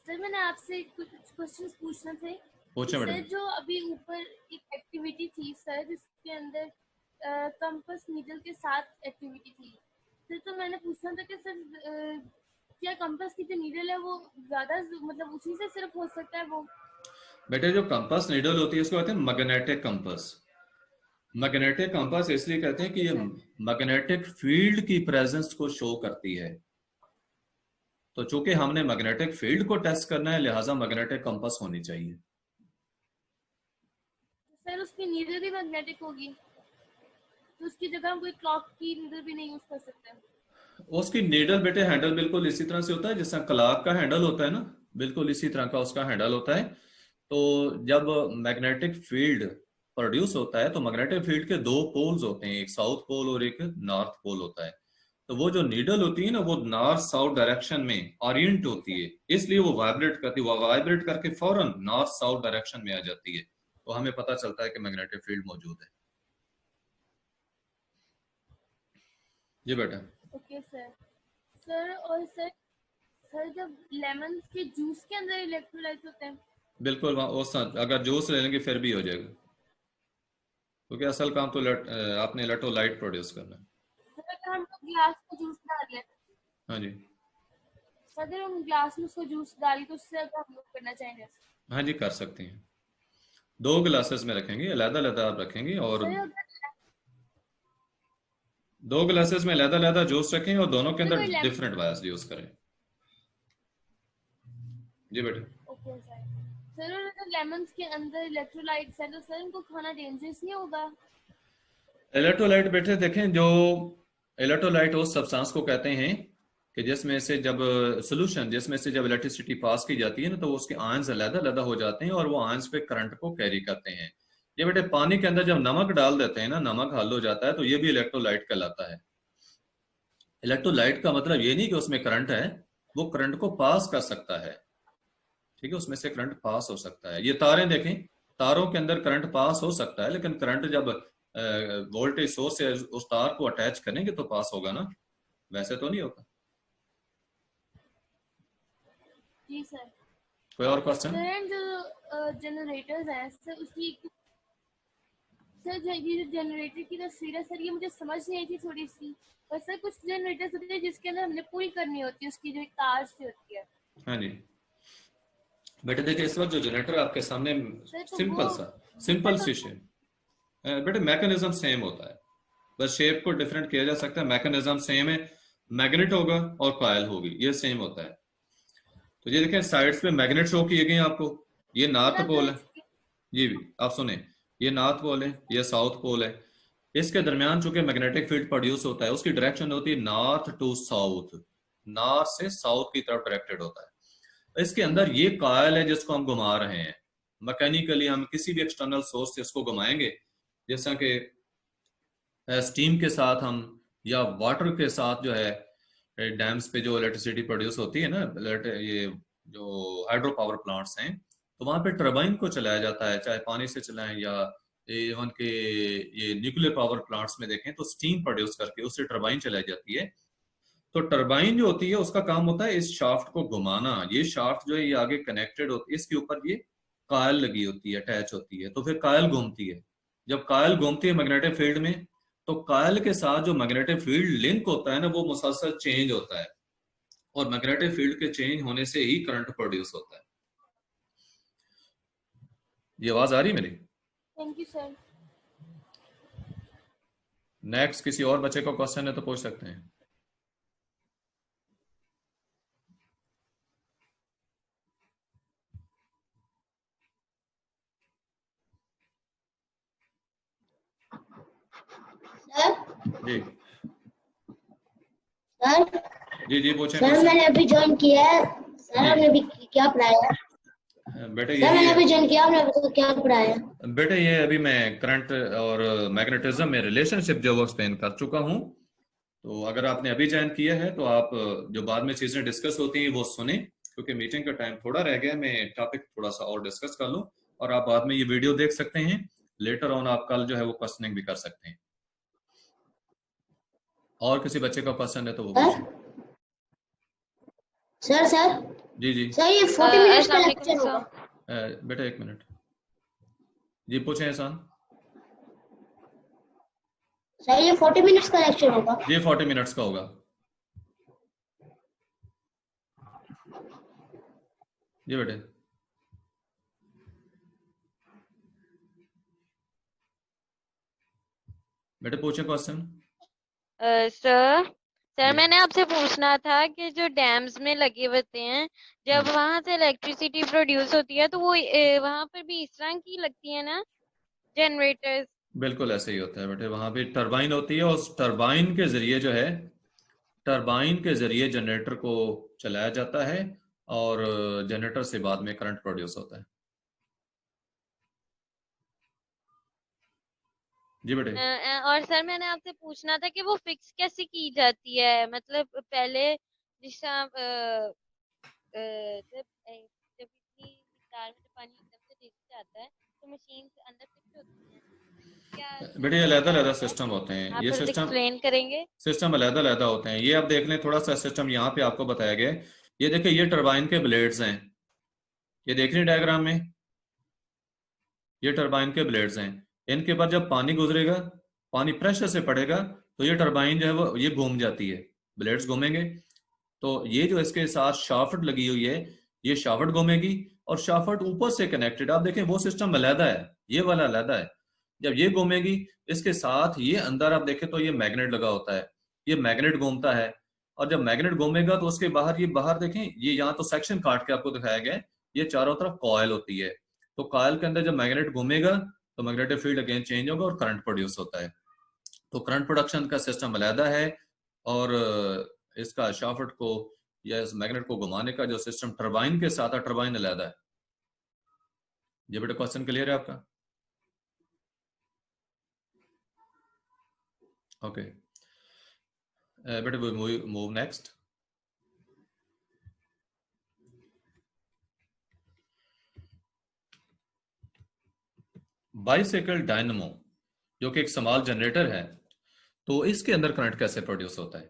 सर मैंने आपसे कुछ क्वेश्चंस पूछने थे। पूछे सर बेटे। जो अभी ऊपर एक एक्टिविटी थी सर जिसके अंदर कंपास नीडल के साथ एक्टिविटी थी सर, तो मैंने पूछना था कि सर क्या कंपास की जो नीडल है वो ज्यादा मतलब उसी से सिर्फ हो सकता है वो? बेटे जो कंपास नीडल होती है उसको कहते हैं मैग्नेटिक कंपास। मैग्नेटिक कंपास इसलिए कहते हैं कि ओके ये सर। मैग्नेटिक फील्ड की प्रेजेंस को शो करती है। तो चूंकि हमने मैग्नेटिक फील्ड को टेस्ट करना है, लिहाजा मैग्नेटिक कंपास होनी चाहिए। सर उसकी नीडल भी मैग्नेटिक होगी, तो उसकी जगह हम कोई क्लॉक की नीडल भी नहीं यूज कर सकते। उसकी नीडल बेटे हैंडल बिल्कुल इसी तरह से होता है जैसा क्लॉक का हैंडल होता है ना, बिल्कुल इसी तरह का उसका हैंडल होता है। तो जब मैग्नेटिक फील्ड प्रोड्यूस होता है तो मैग्नेटिक फील्ड के दो पोल्स होते हैं, एक साउथ पोल और एक नॉर्थ पोल होता है। तो वो जो नीडल होती है ना, वो नॉर्थ साउथ डायरेक्शन में ओरिएंट जी होती सर। है, इसलिए वो वाइब्रेट करती है, वो वाइब्रेट करके फौरन नॉर्थ साउथ डायरेक्शन में आ जाती है। तो हमें पता चलता है कि मैग्नेटिक फील्ड मौजूद है। जी बेटा। Okay sir. सर और सर जब लेमन के जूस के अंदर इलेक्ट्रोलाइट होते हैं। बिल्कुल अगर जूस ले लेंगे फिर भी हो जाएगा, क्योंकि असल काम तो आपने इलेक्ट्रोलाइट प्रोड्यूस करना है। सर अगर हम लोग ग्लास में जूस डाल लें, हाँ जी। सर अगर हम ग्लास में उसको जूस डाल के उससे अगर हम लोग करना चाहेंगे। हाँ जी, कर सकते हैं। दो गिलासेस में रखेंगे, अलग अलग आप रखेंगे, और सर अगर दो गिलासेस में अलग अलग जूस रखें और दोनों के सर अंदर कोई लेमन। डिफरेंट वायर्स यूज करें। जी बेटे। Okay sir. सर और अगर लेमन के अंदर इलेक्ट्रोलाइट्स है तो सर उनको खाना डेंजरस नहीं होगा? इलेक्ट्रोलाइट बेटे देखें, जो इलेक्ट्रोलाइट उस सब्सटेंस को कहते हैं कि जिसमें से जब सोल्यूशन जिसमें से जब इलेक्ट्रिसिटी पास की जाती है ना, तो उसके आयंस अलग अलग हो जाते हैं और वो आयंस पे करंट को कैरी करते हैं। ये बेटे पानी के अंदर जब नमक डाल देते हैं ना, नमक हल हो जाता है, तो ये भी इलेक्ट्रोलाइट कहलाता है। इलेक्ट्रोलाइट का मतलब ये नहीं कि उसमें करंट है, वो करंट को पास कर सकता है। ठीक है, उसमें से करंट पास हो सकता है। ये तारें देखें, तारों के अंदर करंट पास हो सकता है, लेकिन करंट जब वोल्टेज सोर्स से उस तार को अटैच करेंगे तो पास होगा ना, वैसे तो नहीं होगा। जी सर। कोई और क्वेश्चन? सर एंड जो जनरेटर्स हैं सर उसकी, सर ये जो जनरेटर की तस्वीर है सर ये मुझे समझ नहीं आई थी थोड़ी सी। और सर कुछ जनरेटर्स होते हैं जिसके अंदर हमने पुल करनी होती है, उसकी जो एक तार से होती है। हाँ जी बेटे, देखिए इस वक्त जो जनरेटर आपके सामने, सर तो वो सिंपल सा, सिंपल डिफरेंट सी होता है। शेप। बेटे मैकेनिज्म सेम होता है, बस शेप को डिफरेंट किया जा सकता है। मैकेनिज्म सेम है, मैग्नेट होगा और कॉइल होगी, ये सेम होता है। तो ये देखें साइड्स पे मैग्नेट शो किए गए हैं आपको। ये सर नॉर्थ अगर पोल है। इसकी, जी भी आप सुने, ये नॉर्थ पोल है, ये साउथ पोल है। इसके दरमियान चूंकि मैग्नेटिक फील्ड प्रोड्यूस होता है, उसकी डायरेक्शन होती है नॉर्थ टू साउथ, नॉर्थ से साउथ की तरफ डायरेक्टेड होता है। इसके अंदर ये कॉइल है जिसको हम घुमा रहे हैं। मैकेनिकली हम किसी भी एक्सटर्नल सोर्स से इसको घुमाएंगे, जैसा कि स्टीम के साथ हम, या वाटर के साथ जो है डैम्स पे जो इलेक्ट्रिसिटी प्रोड्यूस होती है ना, ये जो हाइड्रो पावर प्लांट्स हैं, तो वहां पे टरबाइन को चलाया जाता है, चाहे पानी से चलाएं या इवन के ये न्यूक्लियर पावर प्लांट्स में देखें तो स्टीम प्रोड्यूस करके उससे टरबाइन चलाई जाती है। तो टरबाइन जो होती है उसका काम होता है इस शाफ्ट को घुमाना। ये शाफ्ट जो है ये आगे कनेक्टेड होती है, इसके ऊपर ये कायल लगी होती है, अटैच होती है, तो फिर कायल घूमती है। जब कायल घूमती है मैग्नेटिक फील्ड में, तो कायल के साथ जो मैग्नेटिक फील्ड लिंक होता है ना, वो मुसलसल चेंज होता है, और मैग्नेटिक फील्ड के चेंज होने से ही करंट प्रोड्यूस होता है। ये आवाज आ रही है मेरी? Thank you sir. नेक्स्ट किसी और बच्चे का क्वेश्चन है तो पूछ सकते हैं। सर जी सर जी जी पूछें सर क्वेश्चन। मैंने अभी ज्वाइन किया है। सर जी आपने अभी क्या पढ़ाया? बेटे सर यही मैंने है। अभी ज्वाइन किया, आपने अभी तक क्या पढ़ाया? बेटे ये अभी मैं करंट और मैग्नेटिज्म में रिलेशनशिप जो वो एक्सप्लेन कर चुका हूँ। तो अगर आपने अभी ज्वाइन किया है तो आप जो बाद में चीजें डिस्कस होती हैं वो सुने, क्योंकि मीटिंग का टाइम थोड़ा रह गया, मैं टॉपिक थोड़ा सा और डिस्कस कर लूँ, और आप बाद में ये वीडियो देख सकते हैं। लेटर ऑन आप कल जो है वो क्वेश्चनिंग भी कर सकते हैं। और किसी बच्चे का क्वेश्चन है तो वो सर पूछें। सर सर जी जी। सर ये 40 मिनट्स का अस्सलाम वालेकुम लेक्चर होगा? सर। बेटा एक मिनट। जी पूछें एहसान। सर ये 40 मिनट्स का लेक्चर होगा? जी 40 मिनट्स का होगा। जी बेटे। बेटे पूछे क्वेश्चन। सर जी मैंने आपसे पूछना था कि जो डैम्स में लगे होते हैं, जब वहां से इलेक्ट्रिसिटी प्रोड्यूस होती है तो वो वहां पर भी इस तरह की लगती है ना, जनरेटर्स? बिल्कुल ऐसे ही होता है बेटे, वहां पे टरबाइन होती है, उस टरबाइन के जरिए जो है, टरबाइन के जरिए जनरेटर को चलाया जाता है और जनरेटर से बाद में करंट प्रोड्यूस होता है। जी बेटे। और सर मैंने आपसे पूछना था कि वो फिक्स कैसे की जाती है, मतलब पहले जिस तरह जब जब इतनी मिकदार में पानी एकदम से तेजी से आता है तो मशीन अंदर फिक्स होती है, क्या बेटे ये सिस्टम अलग क्या अलग होता है? सिस्टम होते हैं, आप ये सिस्टम एक्सप्लेन करेंगे? सिस्टम अलग अलग होते हैं। ये आप देख लें, थोड़ा सा सिस्टम यहाँ पे आपको बताया गया है। ये देखिए, ये टरबाइन के ब्लेड्स हैं, ये देख रहे हैं डायग्राम में, ये टरबाइन के ब्लेड्स हैं। इनके बाद जब पानी गुजरेगा, पानी प्रेशर से पड़ेगा, तो ये टरबाइन जो है वो ये घूम जाती है, ब्लेड्स घूमेंगे। तो ये जो इसके साथ शाफ्ट लगी हुई है, ये शाफ्ट घूमेगी और शाफ्ट ऊपर से कनेक्टेड, आप देखें वो सिस्टम अलहदा है, ये वाला अलहदा है। जब ये घूमेगी, इसके साथ ये अंदर आप देखें तो ये मैग्नेट लगा होता है, ये मैग्नेट घूमता है। और जब मैग्नेट घूमेगा तो उसके बाहर, ये बाहर देखें, ये यहाँ तो सेक्शन काट के आपको दिखाया गया है, ये चारों तरफ कॉयल होती है। तो कॉयल के अंदर जब मैग्नेट घूमेगा तो मैग्नेटिक फील्ड अगेन चेंज होगा और करंट प्रोड्यूस होता है। तो करंट प्रोडक्शन का सिस्टम अलहदा है, और इसका शाफ्ट को या इस मैग्नेट को घुमाने का जो सिस्टम टरबाइन के साथ है, टरबाइन अलहदा है। ये बेटा क्वेश्चन क्लियर है आपका? ओके बेटा मूव नेक्स्ट। बाइसाइकिल डायनमो जो कि एक स्मॉल जनरेटर है, तो इसके अंदर करंट कैसे प्रोड्यूस होता है?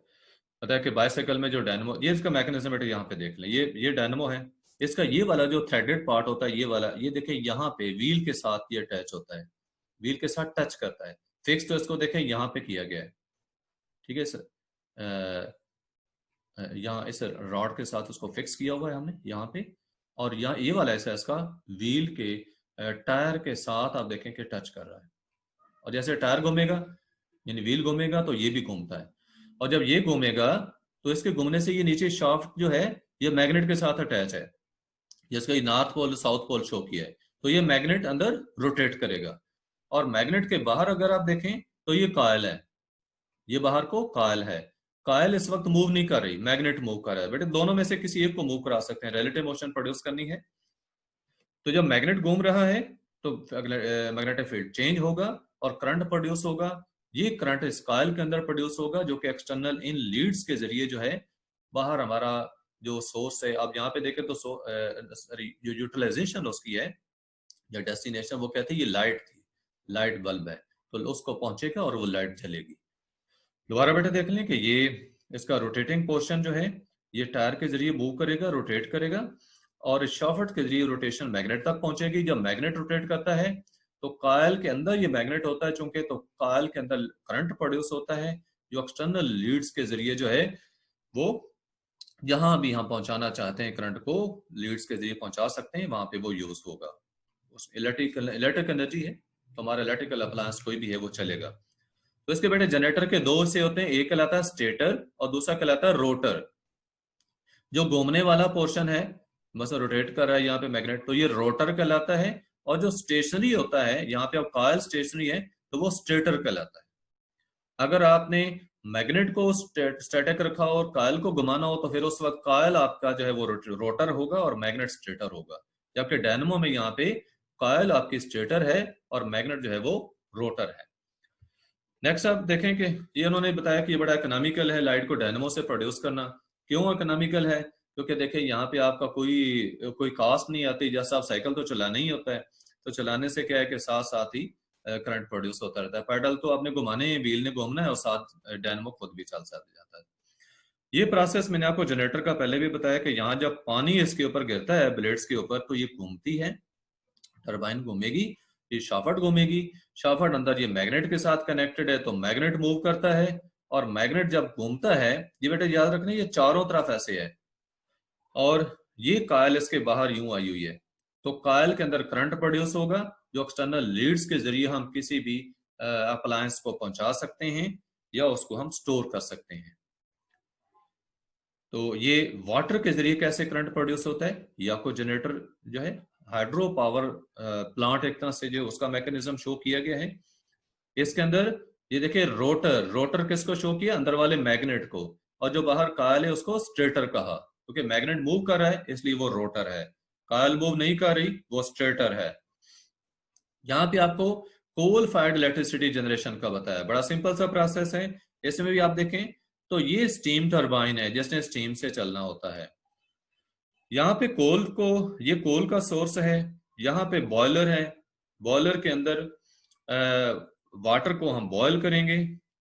पता है कि बाइसाइकिल में जो डायनमो, ये इसका मैकेनिज्म बेटा यहाँ पे देख लें, ये डायनमो है। इसका ये वाला जो थ्रेडेड पार्ट होता है, ये वाला, ये देखिए यहाँ पे व्हील के साथ ये अटैच होता है, व्हील के साथ टच करता है। फिक्स तो इसको देखें यहाँ पे किया गया है, ठीक है सर, यहाँ इस रॉड के साथ उसको फिक्स किया हुआ है हमने यहाँ पे। और यहाँ ये वाला ऐसा इसका व्हील के टायर के साथ आप देखें कि टच कर रहा है। और जैसे टायर घूमेगा, यानी व्हील घूमेगा, तो ये भी घूमता है। और जब ये घूमेगा तो इसके घूमने से ये नीचे शाफ्ट जो है ये मैग्नेट के साथ अटैच है, जिसका ये north pole south pole show किया है। तो ये मैग्नेट अंदर रोटेट करेगा। और मैग्नेट के बाहर अगर आप देखें तो ये कॉइल है, ये बाहर को कॉइल है। कॉइल इस वक्त मूव नहीं कर रही, मैग्नेट मूव कर रहा है। बेटे दोनों में से किसी एक को मूव करा सकते हैं, रिलेटिव मोशन प्रोड्यूस करनी है। तो जब मैग्नेट घूम रहा है तो मैग्नेटिक फील्ड चेंज होगा और करंट प्रोड्यूस होगा। ये करंट इस कॉइल के अंदर प्रोड्यूस होगा, जो कि एक्सटर्नल इन लीड्स के जरिए जो है बाहर हमारा जो सोर्स है, आप यहाँ पे देखें तो जो यूटिलाइजेशन उसकी है या डेस्टिनेशन, वो कहते हैं ये लाइट थी, लाइट बल्ब है, तो उसको पहुंचेगा और वो लाइट जलेगी। दोबारा बेटा देख लें कि ये इसका रोटेटिंग पोर्शन जो है ये टायर के जरिए मूव करेगा, रोटेट करेगा, और शाफ्ट के जरिए रोटेशन मैग्नेट तक पहुंचेगी। जब मैग्नेट रोटेट करता है तो कॉइल के अंदर ये मैग्नेट होता है चूंकि, तो कॉइल के अंदर करंट प्रोड्यूस होता है, जो एक्सटर्नल लीड्स के जरिए जो है वो जहां भी हम पहुंचाना चाहते हैं करंट को, लीड्स के जरिए पहुंचा सकते हैं, वहां पे वो यूज होगा। उस इलेक्ट्रिक एनर्जी है, तो हमारा इलेक्ट्रिकल अप्लायंस कोई भी है वो चलेगा। तो इसके बेटे जनरेटर के दो हिस्से होते हैं, एक कहलाता है स्टेटर और दूसरा कहलाता है रोटर। जो घूमने वाला पोर्शन है, बस रोटेट कर रहा है यहाँ पे मैग्नेट, तो ये रोटर कहलाता है। और जो स्टेशनरी होता है, यहाँ पे अब कॉइल स्टेशनरी है, तो वो स्टेटर कहलाता है। अगर आपने मैग्नेट को स्टैटिक रखा और कॉइल को घुमाना हो, तो फिर उस वक्त कॉइल आपका जो है वो रोटर होगा और मैग्नेट स्टेटर होगा। जबकि डायनमो में यहाँ पे कॉइल आपकी स्टेटर है और मैग्नेट जो है वो रोटर है। नेक्स्ट आप देखें कि ये उन्होंने बताया कि ये बड़ा इकोनॉमिकल है लाइट को डायनमो से प्रोड्यूस करना। क्यों इकोनॉमिकल है? क्योंकि देखें यहाँ पे आपका कोई कास्ट नहीं आती, जैसा आप साइकिल तो चलाना ही होता है, तो चलाने से क्या है कि साथ साथ ही करंट प्रोड्यूस होता रहता है। पैडल तो आपने घुमाने हैं, व्हील ने घूमना है और साथ डायनमो खुद भी चल जाता है। ये प्रोसेस मैंने आपको जनरेटर का पहले भी बताया कि यहाँ जब पानी इसके ऊपर गिरता है ब्लेड्स के ऊपर, तो ये घूमती है, टरबाइन घूमेगी, ये शाफ्ट घूमेगी, शाफ्ट अंदर ये मैग्नेट के साथ कनेक्टेड है, तो मैग्नेट मूव करता है। और मैग्नेट जब घूमता है, ये बेटे याद रखना, ये चारों तरफ ऐसे है और ये कॉइल इसके बाहर यूं आई हुई है। तो कॉइल के अंदर करंट प्रोड्यूस होगा, जो एक्सटर्नल लीड्स के जरिए हम किसी भी अप्लायंस को पहुंचा सकते हैं या उसको हम स्टोर कर सकते हैं। तो ये वाटर के जरिए कैसे करंट प्रोड्यूस होता है, ये आपको जनरेटर जो है हाइड्रो पावर प्लांट एक तरह से जो उसका मैकेनिज्म शो किया गया है। इसके अंदर ये देखिए रोटर किसको शो किया, अंदर वाले मैग्नेट को, और जो बाहर कायल है उसको स्टेटर कहा, क्योंकि मैग्नेट मूव कर रहा है इसलिए वो रोटर है, कायल मूव नहीं कर रही वो स्टेटर है। यहाँ पे आपको कोल फायर्ड इलेक्ट्रिसिटी जनरेशन का बताया, बड़ा सिंपल सा प्रोसेस है। इसमें भी आप देखें तो ये स्टीम टरबाइन है जिसने स्टीम से चलना होता है। यहाँ पे ये कोल का सोर्स है, यहाँ पे बॉयलर है, बॉयलर के अंदर वाटर को हम बॉयल करेंगे,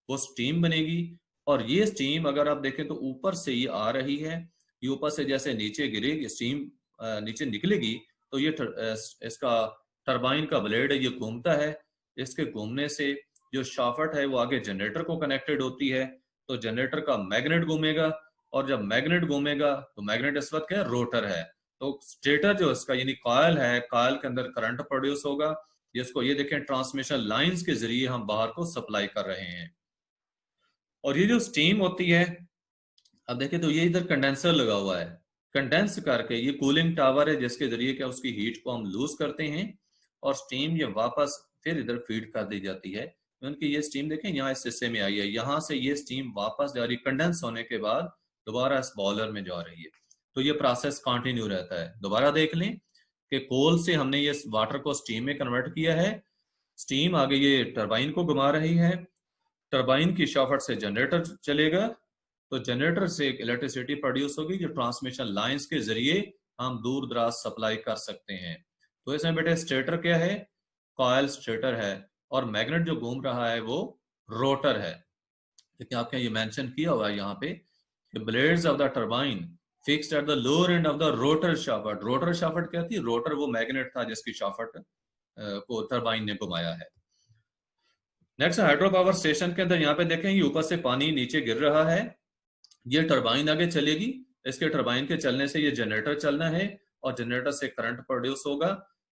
वो स्टीम बनेगी, और ये स्टीम अगर आप देखें तो ऊपर से ये आ रही है, ये ऊपर से जैसे नीचे गिरेगी स्टीम नीचे निकलेगी, तो ये इसका टरबाइन का ब्लेड है, ये घूमता है, इसके घूमने से जो शाफ्ट है वो आगे जनरेटर को कनेक्टेड होती है, तो जनरेटर का मैग्नेट घूमेगा, और जब मैग्नेट घूमेगा तो मैग्नेट इस वक्त क्या है, रोटर है, तो स्टेटर जो इसका यानी कॉइल है, कॉइल के अंदर करंट प्रोड्यूस होगा, जिसको ये देखें ट्रांसमिशन लाइंस के जरिए हम बाहर को सप्लाई कर रहे हैं। और ये जो स्टीम होती है, अब देखें तो ये इधर कंडेंसर लगा हुआ है, कंडेंस करके ये कूलिंग टावर है जिसके जरिए क्या उसकी हीट को हम लूज करते हैं, और स्टीम ये वापस फिर इधर फीड कर दी जाती है। उनकी ये स्टीम देखें यहाँ इस हिस्से में आई है, यहाँ से ये स्टीम वापस जा रही, कंडेंस होने के बाद दोबारा इस बॉयलर में जा रही है, तो ये प्रोसेस कंटिन्यू रहता है। दोबारा देख लें कि कोल से हमने ये वाटर को स्टीम में कन्वर्ट किया है, स्टीम आगे ये टरबाइन को घुमा रही है, टरबाइन की शाफ्ट से जनरेटर चलेगा, तो जनरेटर से इलेक्ट्रिसिटी प्रोड्यूस होगी जो ट्रांसमिशन लाइंस के जरिए हम दूर दराज सप्लाई कर सकते हैं। तो इसमें बेटे स्टेटर क्या है, कॉइल स्टेटर है, और मैग्नेट जो घूम रहा है वो रोटर है। लेकिन आपके ये मेंशन किया हुआ है यहाँ पे कि blades of the turbine fixed at the lower end of the rotor shaft. Rotor shaft क्या थी, रोटर वो मैग्नेट था जिसकी शाफ्ट को टरबाइन ने घुमाया है। नेक्स्ट हाइड्रो पावर स्टेशन के अंदर यहाँ पे देखें ये ऊपर से पानी नीचे गिर रहा है, ये टरबाइन आगे चलेगी, इसके टरबाइन के चलने से ये जनरेटर चलना है, और जनरेटर से करंट प्रोड्यूस होगा।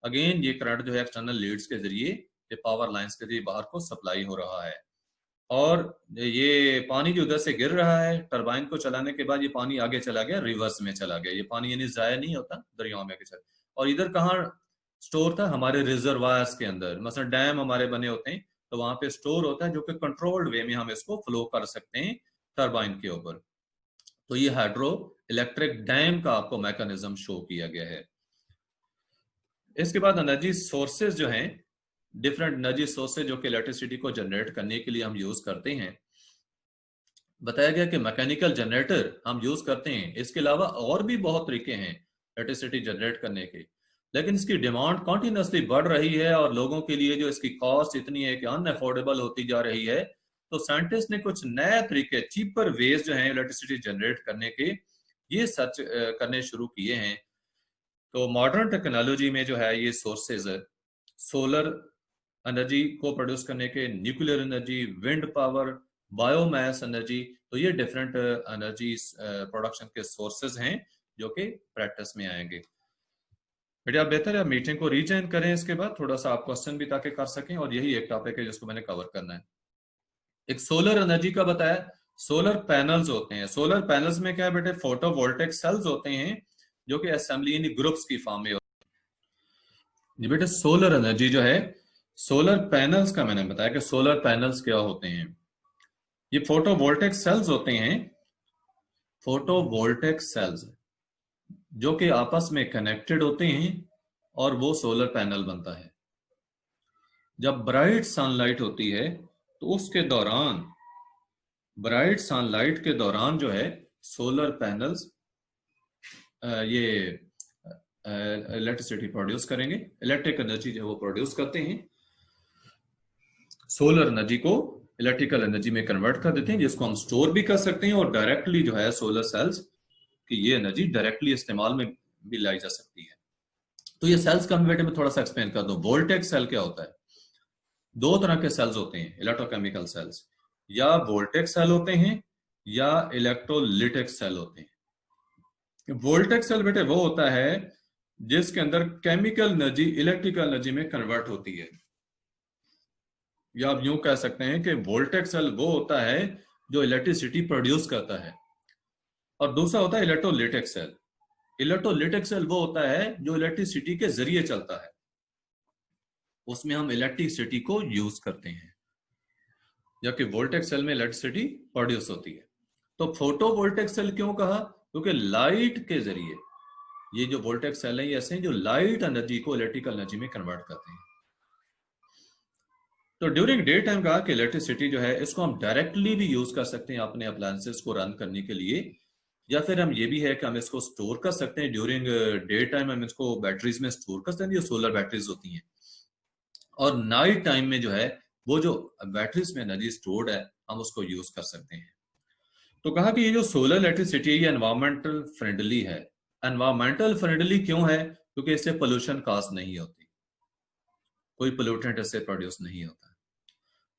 अगेन ये करंट जो है एक्सटर्नल लीड्स के जरिए, ये पावर लाइंस के जरिए बाहर को सप्लाई हो रहा है, और ये पानी जो उधर से गिर रहा है टरबाइन को चलाने के बाद ये पानी आगे चला गया, रिवर्स में चला गया, ये पानी यानी जाया नहीं होता, दरियाओं में आगे चला। और इधर कहाँ स्टोर था, हमारे रिजर्वायर्स के अंदर, मसलन डैम हमारे बने होते हैं तो वहां पे स्टोर होता है, जो कि कंट्रोल्ड वे में हम इसको फ्लो कर सकते हैं टरबाइन के ऊपर। तो ये हाइड्रो इलेक्ट्रिक डैम का आपको मैकेनिज्म शो किया गया है। इसके बाद एनर्जी सोर्सेज जो हैं, डिफरेंट एनर्जी सोर्सेज जो कि इलेक्ट्रिसिटी को जनरेट करने के लिए हम यूज करते हैं। बताया गया कि मैकेनिकल जनरेटर हम यूज करते हैं, इसके अलावा और भी बहुत तरीके हैं इलेक्ट्रिसिटी जनरेट करने के, लेकिन इसकी डिमांड कॉन्टिन्यूसली बढ़ रही है, और लोगों के लिए जो इसकी कॉस्ट इतनी है कि अनअफोर्डेबल होती जा रही है, तो साइंटिस्ट ने कुछ नए तरीके, चीपर वेज जो हैं इलेक्ट्रिसिटी जनरेट करने के, ये सर्च करने शुरू किए हैं। तो मॉडर्न टेक्नोलॉजी में जो है ये सोर्सेज, सोलर एनर्जी को प्रोड्यूस करने के, nuclear energy, wind power, biomass energy, तो ये डिफरेंट एनर्जी प्रोडक्शन के सोर्सेज हैं जो कि प्रैक्टिस में आएंगे। बेटे आप बेहतर है मीटिंग को रीजॉइन करें, इसके बाद थोड़ा सा आप क्वेश्चन भी ताकि कर सकें, और यही एक टॉपिक है जिसको मैंने कवर करना है। एक सोलर एनर्जी का बताया, सोलर पैनल्स होते हैं, सोलर पैनल्स में क्या है बेटे, फोटोवोल्टिक सेल्स होते हैं जो कि असेंबली यानी ग्रुप्स की फॉर्म में होते हैं। बेटे सोलर एनर्जी जो है, सोलर पैनल्स का मैंने बताया कि सोलर पैनल्स क्या होते हैं, ये फोटोवोल्टिक सेल्स होते हैं, फोटोवोल्टिक सेल्स जो कि आपस में कनेक्टेड होते हैं, और वो सोलर पैनल बनता है। जब ब्राइट सनलाइट होती है तो उसके दौरान, ब्राइट सनलाइट के दौरान जो है सोलर पैनल्स ये इलेक्ट्रिसिटी प्रोड्यूस करेंगे, इलेक्ट्रिक एनर्जी जो वो प्रोड्यूस करते हैं, सोलर एनर्जी को इलेक्ट्रिकल एनर्जी में कन्वर्ट कर देते हैं, जिसको हम स्टोर भी कर सकते हैं, और डायरेक्टली जो है सोलर सेल्स की ये एनर्जी डायरेक्टली इस्तेमाल में भी लाई जा सकती है। तो ये सेल्स का बेटे में थोड़ा सा एक्सप्लेन कर दूं। वोल्टेक सेल क्या होता है, दो तरह के सेल्स होते हैं इलेक्ट्रोकेमिकल सेल्स, या वोल्टेक सेल होते हैं या इलेक्ट्रोलिटिक सेल होते हैं। वोल्टेक सेल बेटे वो होता है जिसके अंदर केमिकल एनर्जी इलेक्ट्रिकल एनर्जी में कन्वर्ट होती है। या आप यूं कह सकते हैं कि वोल्टेक सेल वो होता है जो इलेक्ट्रिसिटी प्रोड्यूस करता है, और दूसरा होता है इलेक्ट्रोलिटिक सेल। इलेक्ट्रोलिटिक सेल वो होता है जो इलेक्ट्रिसिटी के जरिए चलता है, उसमें हम इलेक्ट्रिसिटी को यूज करते हैं, जबकि वोल्टेक सेल में इलेक्ट्रिसिटी प्रोड्यूस होती है। तो फोटो वोल्टेक सेल क्यों कहा? क्योंकि लाइट के जरिए ये जो वोल्टेक सेल है ये ऐसे हैं जो लाइट एनर्जी को इलेक्ट्रिकल एनर्जी में कन्वर्ट करते हैं। तो ड्यूरिंग डे टाइम कहा कि इलेक्ट्रिसिटी जो है इसको हम डायरेक्टली भी यूज कर सकते हैं अपने अप्लायंसेस को रन करने के लिए, या फिर हम ये भी है कि हम इसको स्टोर कर सकते हैं ड्यूरिंग डे टाइम, हम इसको बैटरीज में स्टोर कर सकते हैं, जो सोलर बैटरीज होती हैं, और नाइट टाइम में जो है वो जो बैटरीज में एनर्जी स्टोर्ड है हम उसको यूज कर सकते हैं। तो कहा कि ये जो सोलर इलेक्ट्रिसिटी है ये एनवायरमेंटल फ्रेंडली है। एनवायरमेंटल फ्रेंडली क्यों है? क्योंकि इससे पोल्यूशन कास्ट नहीं होती, कोई पोल्यूटेंट इससे प्रोड्यूस नहीं होता।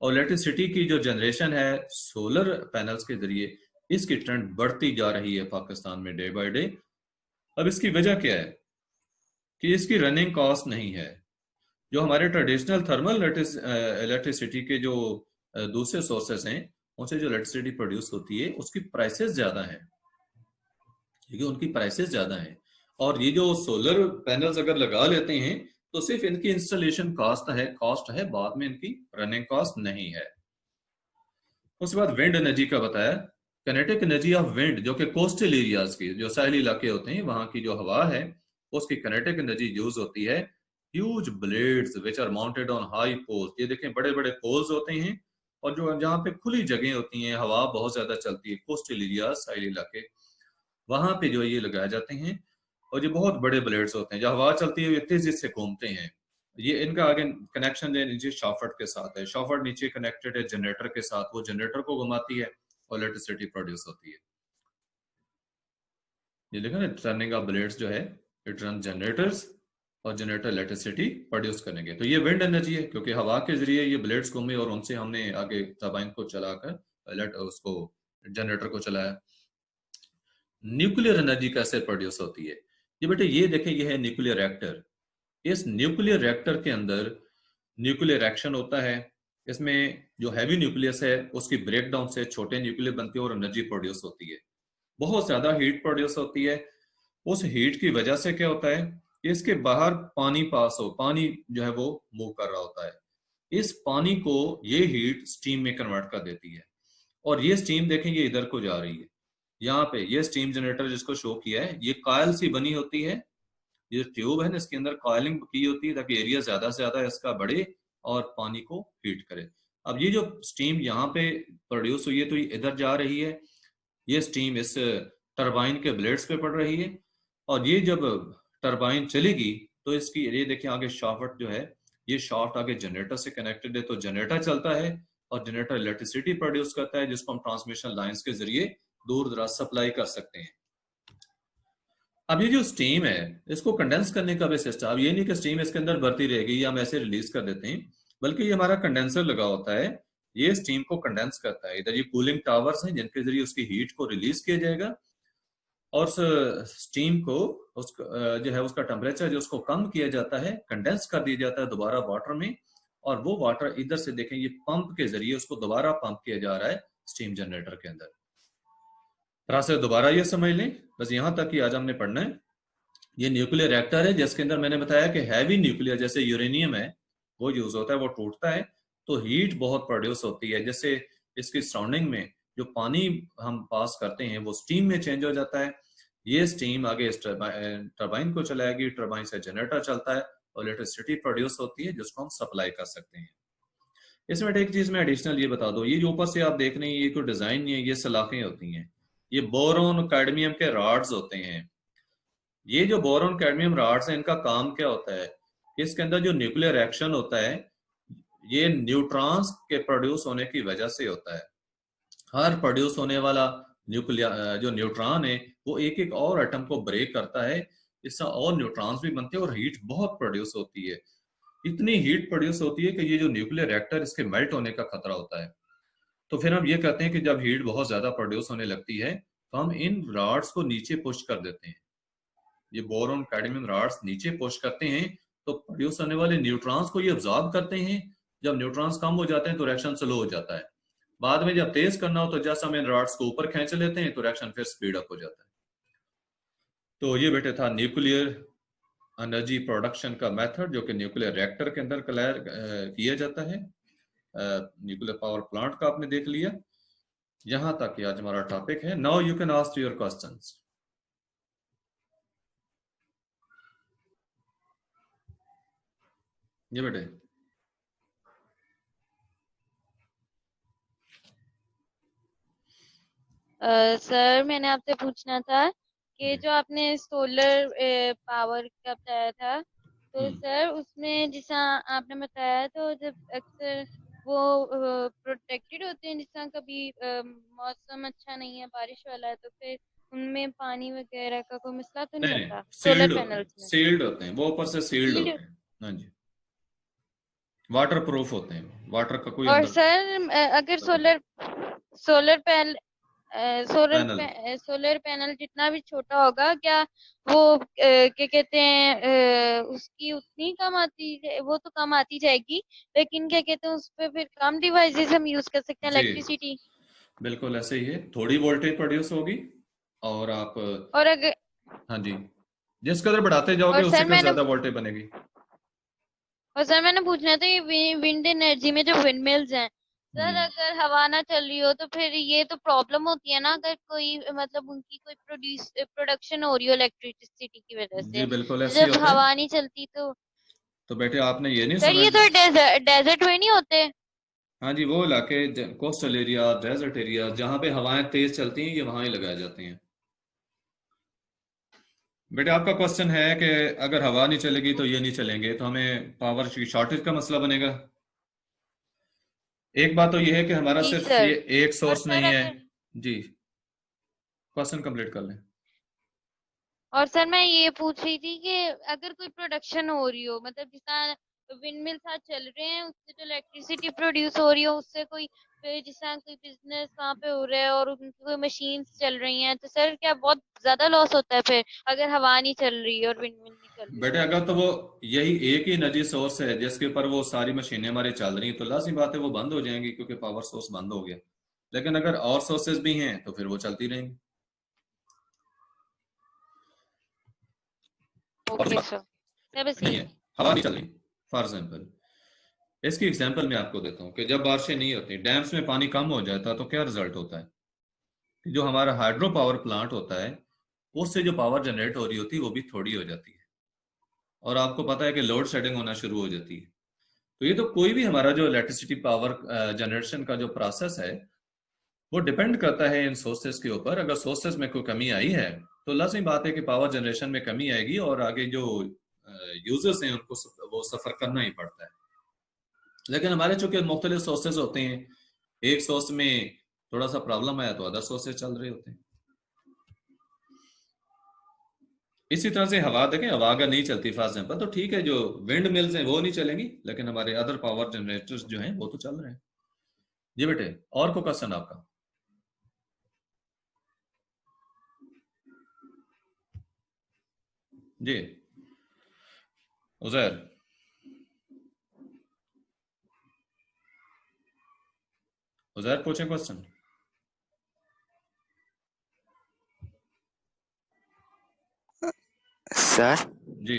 और इलेक्ट्रिसिटी की जो जनरेशन है सोलर पैनल्स के जरिए, इसकी ट्रेंड बढ़ती जा रही है पाकिस्तान में डे बाय डे। अब इसकी वजह क्या है? कि इसकी रनिंग कॉस्ट नहीं है। जो हमारे ट्रेडिशनल थर्मल इलेक्ट्रिसिटी के जो दूसरे सोर्सेस हैं उनसे जो इलेक्ट्रिसिटी प्रोड्यूस होती है उसकी प्राइसेस ज्यादा है, क्योंकि उनकी प्राइसेस ज्यादा है। और ये जो सोलर पैनल्स अगर लगा लेते हैं तो सिर्फ इनकी इंस्टॉलेशन कॉस्ट है, बाद में इनकी रनिंग कॉस्ट नहीं है। उसके बाद विंड एनर्जी का बताया, काइनेटिक एनर्जी ऑफ विंड, जो कि कोस्टल एरियाज की, जो साहिली इलाके होते हैं वहां की जो हवा है उसकी काइनेटिक एनर्जी यूज होती है। Huge blades which are mounted on high poles, ये देखें बड़े बड़े पोल्स होते हैं, और जो जहाँ पे खुली जगह होती हैं, हवा बहुत ज्यादा चलती है, कोस्टल एरिया साहिल इलाके, वहां पे जो ये लगाए जाते हैं। और ये बहुत बड़े ब्लेड्स होते हैं, जब हवा चलती है ये तेजी से घूमते हैं। ये इनका आगे कनेक्शन है नीचे शॉफट के साथ है, शॉफट नीचे कनेक्टेड है जनरेटर के साथ, वो जनरेटर को घुमाती है और इलेक्ट्रिसिटी प्रोड्यूस होती है। ये देखा ना, टर्निंग ऑफ ब्लेड्स जो है इट रन जनरेटर्स, और जनरेटर इलेक्ट्रिसिटी प्रोड्यूस करेंगे। तो ये विंड एनर्जी है, क्योंकि हवा के जरिए ये ब्लेड्स घूमे और उनसे हमने आगे टरबाइन को चलाकर उसको जनरेटर को चलाया। न्यूक्लियर एनर्जी कैसे प्रोड्यूस होती है? ये बेटे ये देखें, ये है न्यूक्लियर रिएक्टर। इस न्यूक्लियर रिएक्टर के अंदर न्यूक्लियर एक्शन होता है। इसमें जो हैवी न्यूक्लियस है उसकी ब्रेकडाउन से छोटे न्यूक्लियर बनते हैं और एनर्जी प्रोड्यूस होती है। बहुत ज्यादा हीट प्रोड्यूस होती है। उस हीट की वजह से क्या होता है, इसके बाहर पानी पानी जो है वो मूव कर रहा होता है। इस पानी को ये हीट स्टीम में कन्वर्ट कर देती है, और ये स्टीम देखेंगे इधर को जा रही है। यहाँ पे ये स्टीम जनरेटर जिसको शो किया है, ये कॉइल सी बनी होती है, ये ट्यूब है ना, इसके अंदर कॉइलिंग की होती है ताकि एरिया ज्यादा से ज्यादा इसका बढ़े और पानी को हीट करे। अब ये जो स्टीम यहाँ पे प्रोड्यूस हुई है तो ये इधर जा रही है, ये स्टीम इस टरबाइन के ब्लेड्स पे पड़ रही है, और ये जब टरबाइन चलेगी तो इसकी ये देखिए आगे शाफ्ट जो है, ये शाफ्ट आगे जनरेटर से कनेक्टेड है, तो जनरेटर चलता है और जनरेटर इलेक्ट्रिसिटी प्रोड्यूस करता है, जिसको हम ट्रांसमिशन लाइंस के जरिए दूर दराज सप्लाई कर सकते हैं। अब ये जो स्टीम है इसको कंडेंस करने का भी सिस्टम, अब ये नहीं कि स्टीम इसके अंदर भरती रहेगी या हम ऐसे रिलीज कर देते हैं, बल्कि ये हमारा कंडेंसर लगा होता है, ये स्टीम को कंडेंस करता है। इधर ये कूलिंग टावर्स हैं जिनके जरिए उसकी हीट को रिलीज किया जाएगा, और स्टीम को जो है उसका टेम्परेचर जो उसको कम किया जाता है, कंडेंस कर दिया जाता है दोबारा वाटर में, और वो वाटर इधर से देखें ये पंप के जरिए उसको दोबारा पंप किया जा रहा है स्टीम जनरेटर के अंदर। तरह से दोबारा ये समझ लें, बस यहां तक कि आज हमने पढ़ना है। ये न्यूक्लियर रिएक्टर है जिसके अंदर मैंने बताया कि हैवी न्यूक्लियर जैसे यूरेनियम है वो यूज होता है, वो टूटता है तो हीट बहुत प्रोड्यूस होती है, जैसे इसकी सराउंडिंग में जो पानी हम पास करते हैं वो स्टीम में चेंज हो जाता है। ये स्टीम आगे इस टरबाइन को चलाएगी, टरबाइन से जनरेटर चलता है और इलेक्ट्रिसिटी प्रोड्यूस होती है जिसको हम सप्लाई कर सकते हैं। इसमें एक चीज मैं एडिशनल ये बता दूं, ये जो ऊपर से आप देख रहे हैं ये कोई डिजाइन नहीं है, ये सलाखें होती हैं, ये बोरोन कैडमियम के रॉड्स होते हैं। ये जो बोरोन कैडमियम रॉड्स हैं इनका काम क्या होता है, इसके अंदर जो न्यूक्लियर रिएक्शन होता है ये न्यूट्रॉन्स के प्रोड्यूस होने की वजह से होता है। हर प्रोड्यूस होने वाला न्यूक्लियर जो न्यूट्रॉन है वो एक एक और एटम को ब्रेक करता है, इससे और न्यूट्रॉन्स भी बनते हैं और हीट बहुत प्रोड्यूस होती है। इतनी हीट प्रोड्यूस होती है कि ये जो न्यूक्लियर रिएक्टर इसके मेल्ट होने का खतरा होता है। तो फिर हम ये कहते हैं कि जब हीट बहुत ज्यादा प्रोड्यूस होने लगती है तो हम इन रॉड्स को नीचे पुश कर देते हैं, ये बोरोन कैडमियम रॉड्स नीचे पुश करते हैं तो प्रोड्यूस होने वाले न्यूट्रॉन्स को ये अब्सॉर्ब करते हैं, जब न्यूट्रॉन्स कम हो जाते हैं तो रिएक्शन स्लो हो जाता है। बाद में जब तेज करना हो तो जैसा हम इन रॉड्स को ऊपर खींच लेते हैं तो रिएक्शन फिर स्पीड अप हो जाता है। तो ये बेटे था न्यूक्लियर एनर्जी प्रोडक्शन का मेथड जो कि न्यूक्लियर रिएक्टर के अंदर किया जाता है। न्यूक्लियर पावर प्लांट का आपने देख लिया। यहां तक कि आज हमारा टॉपिक है। Now you can ask your questions. ये बेटे सर मैंने आपसे पूछना था कि जो आपने सोलर पावर का बताया था, तो सर उसमें जैसा आपने बताया तो जब अक्सर वो प्रोटेक्टेड होते हैं, जैसा कभी मौसम अच्छा नहीं है, बारिश वाला है, तो फिर उनमें पानी वगैरह का कोई मसला तो नहीं नहीं होता सोलर सील्ड होते हैं, पैनल्स में? सील्ड होते हैं वो, ऊपर से सील्ड सील्ड। होते हैं। हाँ जी, वाटर प्रूफ होते हैं, वाटर का कोई और अंदर सर अगर नहीं। Solar panel panel solar panel जितना भी छोटा होगा, क्या वो क्या कहते हैं उसकी उतनी कम आती, वो तो कम आती जाएगी, लेकिन क्या कहते हैं उस पे फिर कम डिवाइसेस हम यूज कर सकते हैं जी इलेक्ट्रिसिटी? बिल्कुल ऐसे ही है, थोड़ी वोल्टेज प्रोड्यूस होगी और आप और अगर हाँ जी जिस कदर बढ़ाते जाओगे और उसी सर का मैंने ज्यादा वोल्टेज बनेगी। पूछना था, ये विंड एनर्जी में जो विंड मिल्स हैं सर, अगर हवा ना चल रही हो तो फिर ये तो प्रॉब्लम होती है ना, अगर कोई मतलब उनकी कोई प्रोडक्शन हो रही हो इलेक्ट्रिसिटी की वजह जी से, बिल्कुल तो ऐसे ही जब होता है। हवा नहीं चलती तो बेटे आपने ये नहीं सर सुना? ये तो डेजर्ट में नहीं होते? हाँ जी, वो इलाके कोस्टल एरिया, डेजर्ट एरिया जहाँ पे हवाएं तेज चलती हैं, ये वहां ही लगाए जाते हैं। बेटे आपका क्वेश्चन है कि अगर हवा नहीं चलेगी तो ये नहीं चलेंगे तो हमें पावर की शॉर्टेज का मसला बनेगा। एक बात तो ये है कि हमारा जी सिर्फ ये सर। एक और सोर्स सर नहीं है। अगर जी क्वेश्चन कंप्लीट कर लें। और सर मैं ये पूछ रही थी कि अगर कोई प्रोडक्शन हो रही हो, मतलब जिस तरह विंड मिल साथ चल रहे हैं, उससे जो इलेक्ट्रिसिटी प्रोड्यूस हो रही हो, उससे कोई फिर जिस तरह कोई बिजनेस वहां पे हो रहा है और उनकी कोई मशीन्स चल रही हैं, तो सर क्या बहुत ज्यादा लॉस होता है फिर अगर हवा नहीं चल रही और विंड मिल नहीं चल रही बेटे तो? अगर तो वो यही एक ही एनर्जी सोर्स है जिसके ऊपर वो सारी मशीनें हमारी चल रही हैं तो लाज़मी बात है वो बंद हो जाएंगी क्योंकि पावर सोर्स बंद हो गया। लेकिन अगर और सोर्सेज भी हैं तो फिर वो चलती रहेंगी। और ओके सर, मैं बस नहीं यही। है, हवा नहीं चल रही। फॉर एग्जाम्पल इसकी एग्जाम्पल मैं आपको देता हूँ कि जब बारिशें नहीं होती, डैम्स में पानी कम हो जाता है तो क्या रिजल्ट होता है कि जो हमारा हाइड्रो पावर प्लांट होता है उससे जो पावर जनरेट हो रही होती है वो भी थोड़ी हो जाती है और आपको पता है कि लोड शेडिंग होना शुरू हो जाती है। तो ये तो कोई भी हमारा जो इलेक्ट्रिसिटी पावर जनरेशन का जो प्रोसेस है वो डिपेंड करता है इन सोर्सेज के ऊपर। अगर सोर्सेज में कोई कमी आई है तो लाजमी बात है कि पावर जनरेशन में कमी आएगी और आगे जो यूजर्स हैं उनको वो सफर करना ही पड़ता है। लेकिन हमारे चूंकि मुख्तलिफ सोर्सेज होते हैं, एक सोर्स में थोड़ा सा प्रॉब्लम आया तो अदर सोर्सेज चल रहे होते हैं। इसी तरह से हवा देखें, हवा अगर नहीं चलती फॉर एग्जाम्पल तो ठीक है, जो विंड मिल्स हैं वो नहीं चलेंगी लेकिन हमारे अदर पावर जनरेटर्स जो हैं वो तो चल रहे हैं। जी बेटे और को क्वेश्चन आपका? जी उजैर, उजैर पूछे क्वेश्चन। सर जी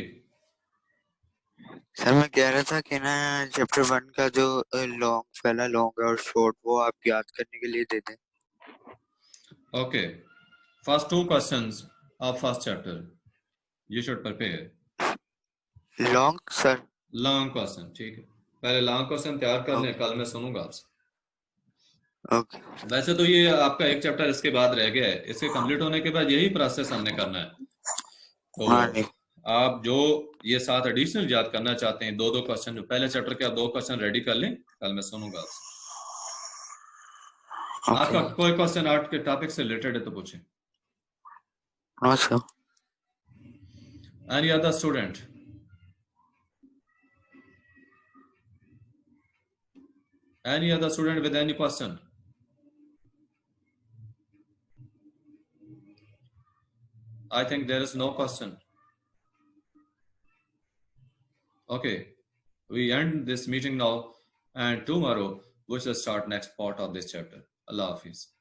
सर मैं कह रहा था कि ना चैप्टर 1 का जो लॉन्ग पहला लॉन्ग है और शॉर्ट वो आप याद करने के लिए दे दें। Okay, first two questions of first chapter you should prepare. Long sir? Long question ठीक है, पहले लॉन्ग क्वेश्चन तैयार कर लें, ओके कल मैं सुनूंगा आपसे। ओके वैसे तो ये आपका एक चैप्टर इसके बाद रह गया है, इसके कंप्लीट होने के बाद यही प्रोसेस हमने करना है। तो हाँ जी आप जो ये 7 एडिशनल याद करना चाहते हैं, दो दो क्वेश्चन, पहले चैप्टर के आप 2 क्वेश्चन रेडी कर लें, कल मैं सुनूंगा आपसे। ओके आपका कोई क्वेश्चन आर्ट के टॉपिक से रिलेटेड है तो पूछें। No sir. Any other student? Any other student with any question? I think there is no question. Okay, we end this meeting now. and tomorrow we shall start next part of this chapter. Allah Hafiz.